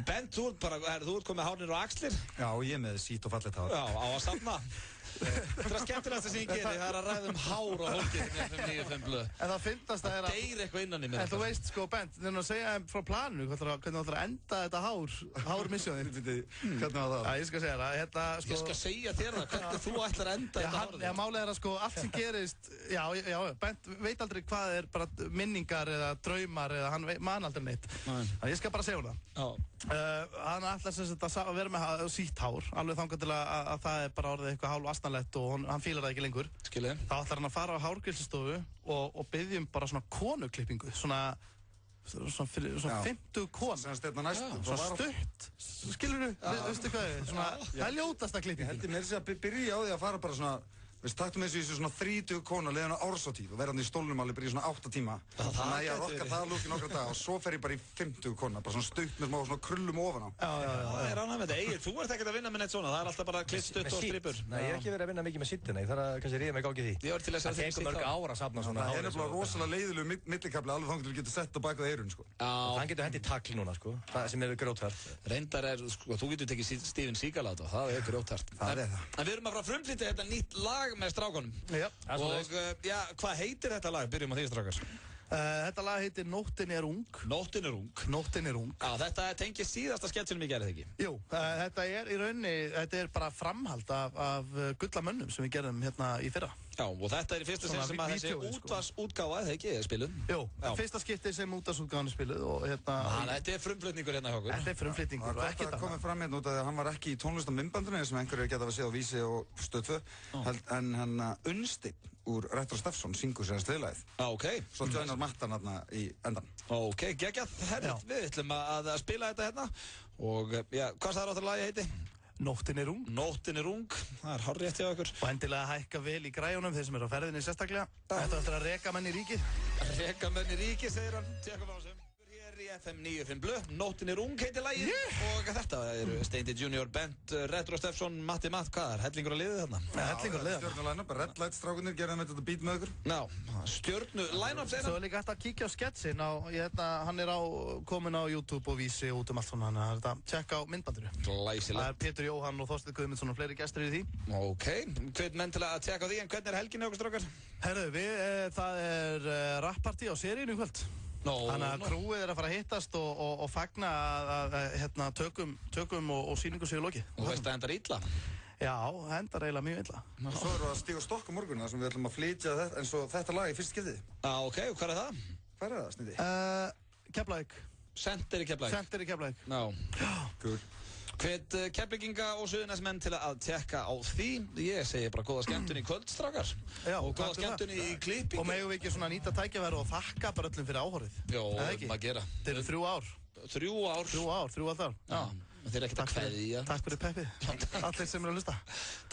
Bent, þú ert komið hárnir og axlir? Já, ég með sítt og fallet hár. Já, á að safna. Það er skemmtilegast sem ég geri, það er að ræða hár og hólkið með FM95 blöð. En það fyndast að það deyr eitthvað innan í mér. En þú veist, sko, Bent, þegar þú segja frá planinu, hvernig þú ætlar að enda þetta hármissjóðin. Hvernig var það? Ég skal segja það, Ég skal segja þér það, hvernig þú ætlar að enda þetta hárið. Já, málið er að sko, allt sem gerist, já, Bent veit aldrei hvað er bara minningar eða draumar eða hann man aldrei neitt. Þannig ég skal bara segja það. Hann ætlar sem sagt að vera með sítt hár, alveg þangað til að það er bara orðið eitthvað hálf astnalett og hann fílar það ekki lengur. Skilji. Þá ætlar hann að fara á hárgrilsstofu og biðja bara svona konuklippingu, svona 50 kon. Svona stutt. Skilur þú? Veistu hvað er? Það er ljótasta klippingu. Ég heldur mér að byrja á því að fara bara svona taktum við þessu svona 30 kona leiðan á ársáttíð og verðan í stólnum alveg bara í svona 8 tíma. Þannig að ég rokka það lúk í nokkra daga og svo fer ég bara í 50 kona, bara svona stutt með smá svona krullum ofan á. Það er annað með þetta. Egill, þú ert ekkert að vinna með neitt svona, það er alltaf bara klitt stutt og stripur. Nei, ég er ekki verið að vinna mikið með sittina, ég þarf að kannski ríða mig gágið því. Ég var til að það tekur mörg ára að safna svona. Það er nefnilega rosalega leiðilegu millikafli alveg þannig að þú getur sett á bak við eyrun, sko. Hann getur hendið tagl núna, sko, það sem er grjóthart. Reyndar er, sko, þú getur tekið Steven Seagal á þetta, það er grjóthart. Það er það. En við erum að fara að frumflytja þetta nýtt lag með strákunum. Já. Og hvað heitir þetta lag? Byrjum á því strákar. Þetta lag heitir Nóttin er ung. Nóttin er ung. Nóttin er ung. Já, þetta tengir síðasta sketsinum ég gerði ekki. Jú, þetta er í rauninni, þetta er bara framhald af Gullamönnum sem við gerðum hérna í fyrra. Já, og þetta er í fyrsta sinn sem að þessi útvarsútgáfa, eða ekki, er spiluð. Jú, fyrsta skiptið sem útvarsútgáfan er spiluð og hérna... Þetta er frumflutningur hérna hjá okkur. Þetta er frumflutningur og ekkert annað. Það komið fram hérna út af því að hann var ekki í tónlistamindbandinu sem einhverju geta að séð á Vísi og Stöð 2, en hann Unnsteinn úr Retro Steffsson syngur sér sliðlagið. Ok. Svo joinar Mattan hérna í endan. Ok, geggjað, herrið, við ætlum að spila þetta hérna og, hvað sagði áttur lagi heiti? Nóttin er ung. Nóttin er ung, það er hárrétt hjá okkur. Og endilega hækka vel í græjunum, þeir sem eru á ferðinni sérstaklega. Þetta eftir að reka menn í ríkið. Reka menn í ríkið, segir hann. Tjekkum á þessum. Hér í FM 95 Blö, Nóttin er ung heitir lagið. Og þetta eru Steindi Junior, Bent, Retro Steffsson, Matti Matt, hvað er? Hellingur að liðið þarna? Hellingur að liðið. Stjörnu-line-up, Red Light strákunir gerði með þetta beat með ykkur. Já, stjörnu-line-up segir hann. Svo er líka hægt að kíkja á sketsin hann er komin á YouTube og Vísi út allt svona, þannig að þetta tjekka á myndbandinu. Glæsilegt. Það er Pétur Jóhann og Þorsteinn Guðmundsson og fleiri gestir í því. Ok, hvet menn til að tjekka á því, en hvernig er helginni okkur strákar? Herðu, það er rappartí á seríinu í kvöld. Þannig að krúið er að fara að hittast og fagna að tökum og sýningu séu lokið. Og veist það endar illa? Já, endar eiginlega mjög illa. Og svo erum við að stíga stokk á morgun þar sem við ætlum að flytja þetta eins og þetta lag í fyrst skipti. Ok, og hvað er það? Hvað er það, Sneidi? Keflavík. Center í Keflavík? Center í Keflavík. Já. Cool. Hvet Keflvíkinga og Suðurnesmenn til að tjekka á því. Ég segi bara góða skemmtun í kvöld, strákar. Já, og góða skemmtun í klippingu. Og megum við ekki svona nýta tækifæri og þakka bara öllum fyrir áhorfið. Jó, maður gera. Þetta eru 3 ár. 3 ár? 3 ár. Já. Þeir eru ekkert að kveðja. Takk fyrir peppið. Allir sem eru að hlusta.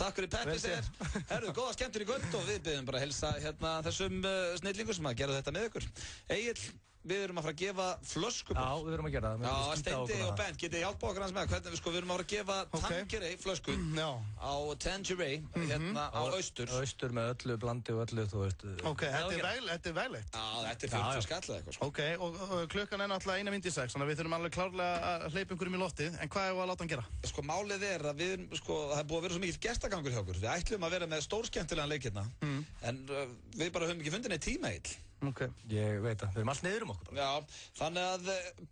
Takk fyrir peppið, segir. Herru, góða skemmtun í kvöld og við byrjum bara að helsa þessum snillingum sem að gera þetta með ykkur. Egil, við erum að fara að gefa flösku. Já, við erum að gera það. Já, Steindi og Bent, getið þið hjálpa okkur hans með hvernig við erum að fara að gefa Tanqueray flösku á Tanqueray á Austur. Austur með öllu blandi og öllu, þú veist. Ok, þetta er veglegt. Já, þetta er 40 skall eða eitthvað. Ok, og klukkan er náttúrulega 1:06, þannig að við þurfum alveg klárlega að hleypa einhverjum í loftið, en hvað er að láta hann gera? Sko, málið er að það er búið að vera svo mikill gestagangur hjá okkur. Við ætlum að vera með stórskemmtilegan leik hérna, en við bara höfum ekki fundið neitt tíma Egill. Ok. Ég veit það, við erum allt niður okkur bara. Já, þannig að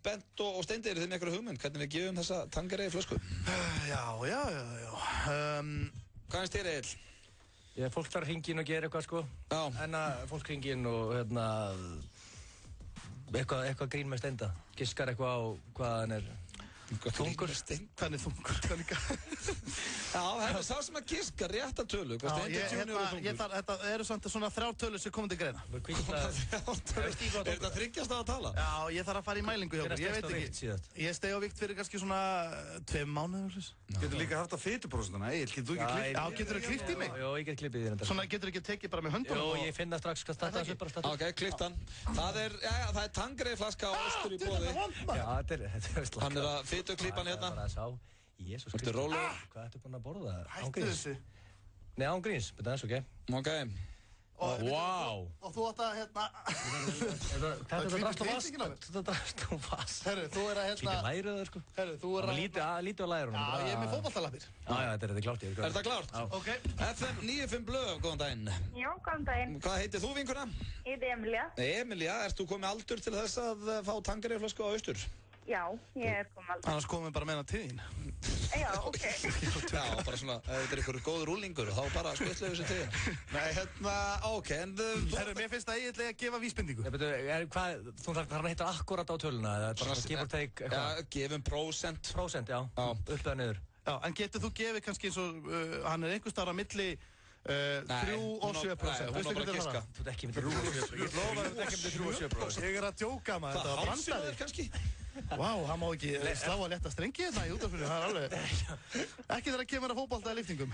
Bent og Steindi, eru þið með einhverju hugmynd hvernig við gefum þessa Tanqueray flösku? Já. Hvað finnst þér, Egill? Fólk þarf að hringja inn og gera eitthvað, sko. Já. En að fólk hringja inn og, eitthvað grín með Steinda. Giskar eitthvað á hvað hann er. Þungur. Hann er þungur, það líka. Já, það er sá sem að giska rétta tölu. Þetta eru svona 3 tölur sem komið til greina. Er þetta 3 stafa að tala? Já, ég þarf að fara í mælingu hjá okkur, ég veit ekki. Ég steg á vikt fyrir kannski svona 2 mánuður. Getur líka haft að fituprósentuna, Egill, getur þú ekki klippt? Já, getur þú klippt í mig? Jó, ég get klippið í þér. Svona getur þú ekki tekið bara með höndunum? Jó, ég finna strax hvað starta þessu bara starta. Ok, klippt hann. Það er Tanqueray flaska á Austur í boði. Já, þetta Hann er að fituklippan hérna. Jésús Kristur. Hvað ertu búinn að borða? Hættu þessu. Nei, án gríns, betur það ok. Ok. Vá. Og þú átt að Þetta drast og vast. Þetta drast og vast. Herru, þú er að Líka læru það, sko. Herru, þú er að Lítið á lærunum. Já, ég er með fótboltalappir. Já, þetta er klárt. Er þetta klárt? Ok. FM 95 Blö, góðan daginn. Já, góðan daginn. Hvað heitir þú, vinkuna? Ég heiti Emilia. Emilia, ert þú komið aldur til þess að fá Tanqueray flösku á Austur? Já, ég er komið aldur. Annars komum við bara með hana til þín. Já, ok. Já, bara svona, ef þetta er einhver góð rúlingur, þá bara skutlega þessu til þín. Nei, ok, en Herru, mér finnst það eiginlega að gefa vísbendingu. Þú þarf að hitta akkurat á töluna, eða bara give or take eitthvað? Já, gefum prósent. Prósent, já. Upp eða niður. Já, en getur þú gefið kannski eins og, hann er einhvers staðar á milli 3 og 7%. Veistu hvað það er? Þú ert ekki með 3 og 7%. Ég lofa að þú ert ekki með 3 og 7%. Ég er að djóka maður, þetta var brandaði. Kannski? Vá, hann má ekki slá að leta strengi hérna í útvarpinu, það er alveg ekki þegar að kemur að fótbolta í lyftingum.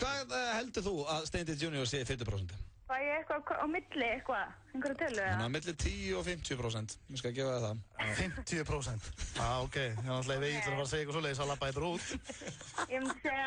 Hvað heldur þú að Steindi Junior sé 50%? Var ég eitthvað á milli, einhverju tölu eða? Hann á milli 10 og 50%, ég skal gefa það 50%? Já, ok, ég náttúrulega vegið til að fara að segja eitthvað svoleiðis að labba eitthvað út. Ég myndi segja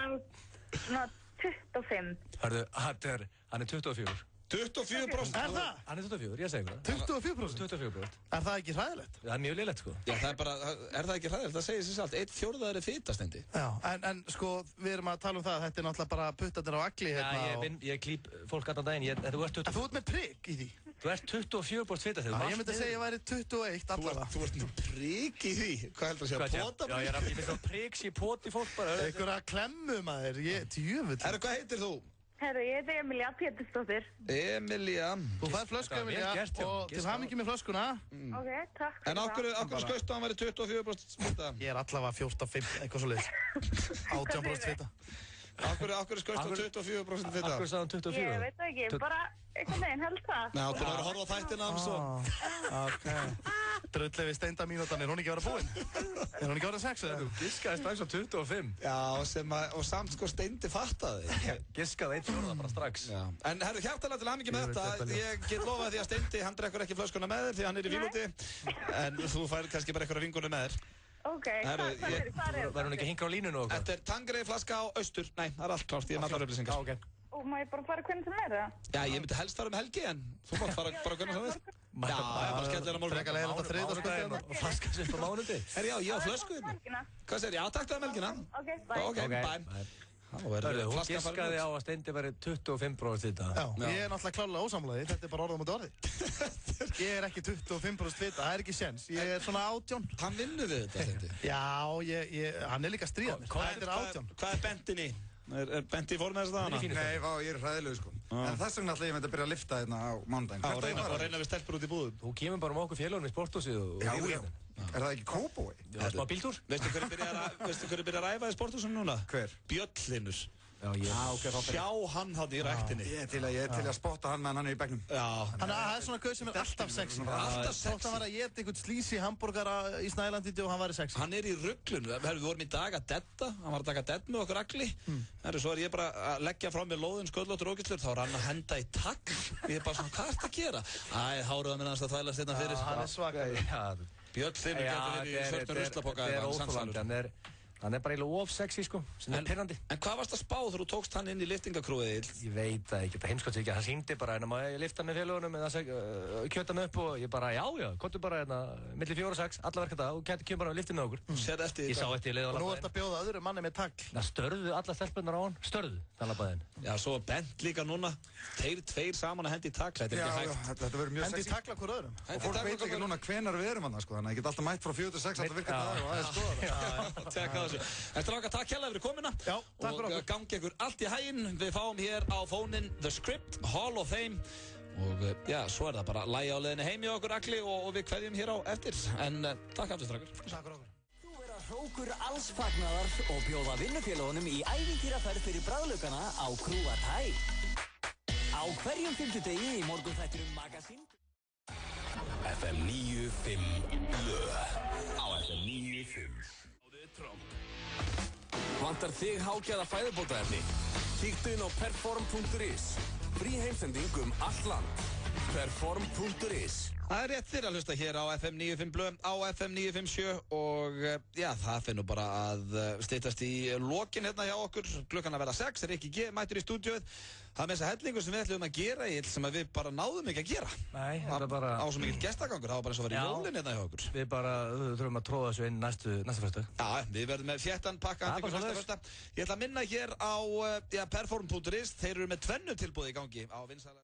svona 25. Hörðu, hann er 24. 24%? Er það? Hann er 24, ég segi það. 24%? 24%. Er það ekki hræðilegt? Það er mjög lélegt, sko. Já, það er bara, er það ekki hræðilegt? Það segir sér sjálft, 1/4 er fita, Steindi. Já, en sko, við erum að tala um það að þetta er náttúrulega bara puttarnir á agli hérna. Já, ég klíp fólk allan daginn, en þú ert 24%. En þú ert með prigg í því? Þú ert 24% fita þegar. Já, ég myndi segja að ég væri 21 allavega. Þú ert með prigg í því? Hvað heldur það að segja, pota? Já, ég myndi að prigg sé poti fólk bara. Einhverja klemmu maður, djöfull. Hvað heitir þú? Herru, ég heiti Emilia Pétursdóttir. Emilia. Þú fær flösku, Emilia, og til hamingju með flöskuna. Ok, takk. En okkur skaustu að hann væri 24% fita? Ég er allavega 14-15, eitthvað svo leiðis. 18% fita. Akkur skoist á 24% fita? Akkur sagði hann 24? Ég veit það ekki, bara einhvern veginn held það. Nei, þú verður að horfa á þættina hans og... Ok. Drullið við steinda mínútan, hún ekki að vera búinn? Hún ekki að vera 6 eða? Þú giskaði strax á 25. Já, og samt sko Steindi fattaði. Giskaði 1/4 bara strax. En herru, hjartalega til hamingju með þetta. Ég get lofað því að Steindi, hann drekkur ekki flöskuna með þér því hann er í vínúti. En þú fær kannski bara einhverja vingunni með þér. Ok, hvað er það? Verður hún ekki að hinga á línunu og hvað? Þetta er Tangeray flaska á Austur. Nei, það er allt klárt, ég er með allar upplýsingar. Og má ég bara fara hvernig sem er það? Já, ég myndi helst fara helgi en þú mátt fara hvernig sem við. Já, bara skellur á morgun. Frekar leiðilegt að þriðjudagskvöldið og flaska sér á mánuði. Herri, já, ég á flösku hérna. Hvað segir ég? Já, takk til það melgina. Ok, bye. Ok, bye. Hún giskaði á að Steindi verið 25% fita. Já, ég er náttúrulega klárlega ósamlaði, þetta er bara orð á móti orði. Ég er ekki 25% fita, það er ekki séns. Ég er svona 18. Hann vinnur við þetta, Steindi. Já, hann er líka stríðan. Þetta er 18. Hvað er Bentin í? Er Benti í formið þess að hana? Nei, ég er hræðilegur sko. En þess vegna ætla ég að byrja að lifta hérna á mánudaginn. Og reyna við stelpur út í búðum. Þú kemur bara með okkur félagum í sporthúsið og... Já. Er það ekki Cowboy? Það er smá bíltúr. Veistu hver er byrjað að ræfa í sporthúsum núna? Hver? Bjöllinur. Okay, sjá hann hann í ræktinni. Ég er til að spotta hann meðan hann er í bekknum. Það er svona gauð sem er alltaf sexy. Alltaf sexy. Þótt hann var að geta einhvern slísi hambúrgara í Snælandíti og hann var í sexy. Hann er í rugglun. Við vorum í dag að detta. Hann var að taka dett með okkur agli. Svo er ég bara að leggja frá mér lóðin sköllóttur og ógæslur. Þá er hann að henda í tagl. Ég er bara svona, hvað ert að gera? Æ, háruða minn hans að þvælast hérna fyrir. Hann er svakaður. Björn Hlynur getur verið í svörtum ruslapoka. Hann er bara eiginlega of sexy sko, sem er pirrandi. En hvað varst að spá þegar þú tókst hann inn í liftingakrúið? Ég veit það ekki, þetta heimskvæmt ekki. Hann hringdi bara hérna, maður lifta með félagunum eða kjöta mig upp og ég bara, já, komdu bara hérna, milli 4 og 6, alla verka það og kemur bara með liftið með okkur. Ég sá eftir í leið og nú ert að bjóða öðru manni með tagl. Það störðu alla stelpunnar á hann, þannig að bæðin. Já, svo Bent líka núna, þeir tveir saman að hendi í tagl, þetta er ekki hægt. Þetta verður mjög sexy. Hendi í tagl að hver öðrum. Og fólk veit ekki núna hvenar við erum hann, sko, þannig að ég get alltaf mætt frá 4 til 6 alltaf virkað dag og aðeins skoða það. Takk hérlega fyrir komuna. Já, takk fyrir okkur. Og gangi ykkur allt í hæginn. Við fáum hér á fóninn The Script, Hall of Fame. Og já, svo er það bara lægi á leiðinni heim í okkur Agli og við kveðjum hér á eftir. En takk aftur strákar. Takk fyrir okkur. Þú er að hrókur alls fagnaðar og bjóða vinnufélagunum í ævintýraferð fyrir bræðlaugana á Krúar Hæ. Á hverjum fimmtudegi í morgunþættinum Magasín. FM 95 Blöð. Á FM 95. Vantar þig hágæða fæðubótaefni? Kíktu inn á perform.is. Frí heimsending allt land. Perform.is. Það er rétt fyrir að hlusta hér á FM 95 Blöð, á FM 957 og já, það finnur bara að styttast í lokin hérna hjá okkur. Klukkan að vera 6, Rikki G mættur í stúdíóið. Það er með þessa hellingu sem við ætlum að gera sem við bara náðum ekki að gera. Nei, það er bara... Á svo mikill gestagangur, það var bara eins og að vera í jólinn hérna hjá okkur. Við bara þurfum að tróða þessu inn næsta föstudag. Já, við verðum með fjettan pakka næsta föstudag. Ég ætla að minna hér á perform.is. Þeir eru með 2 tilboð í gangi á vinsæla...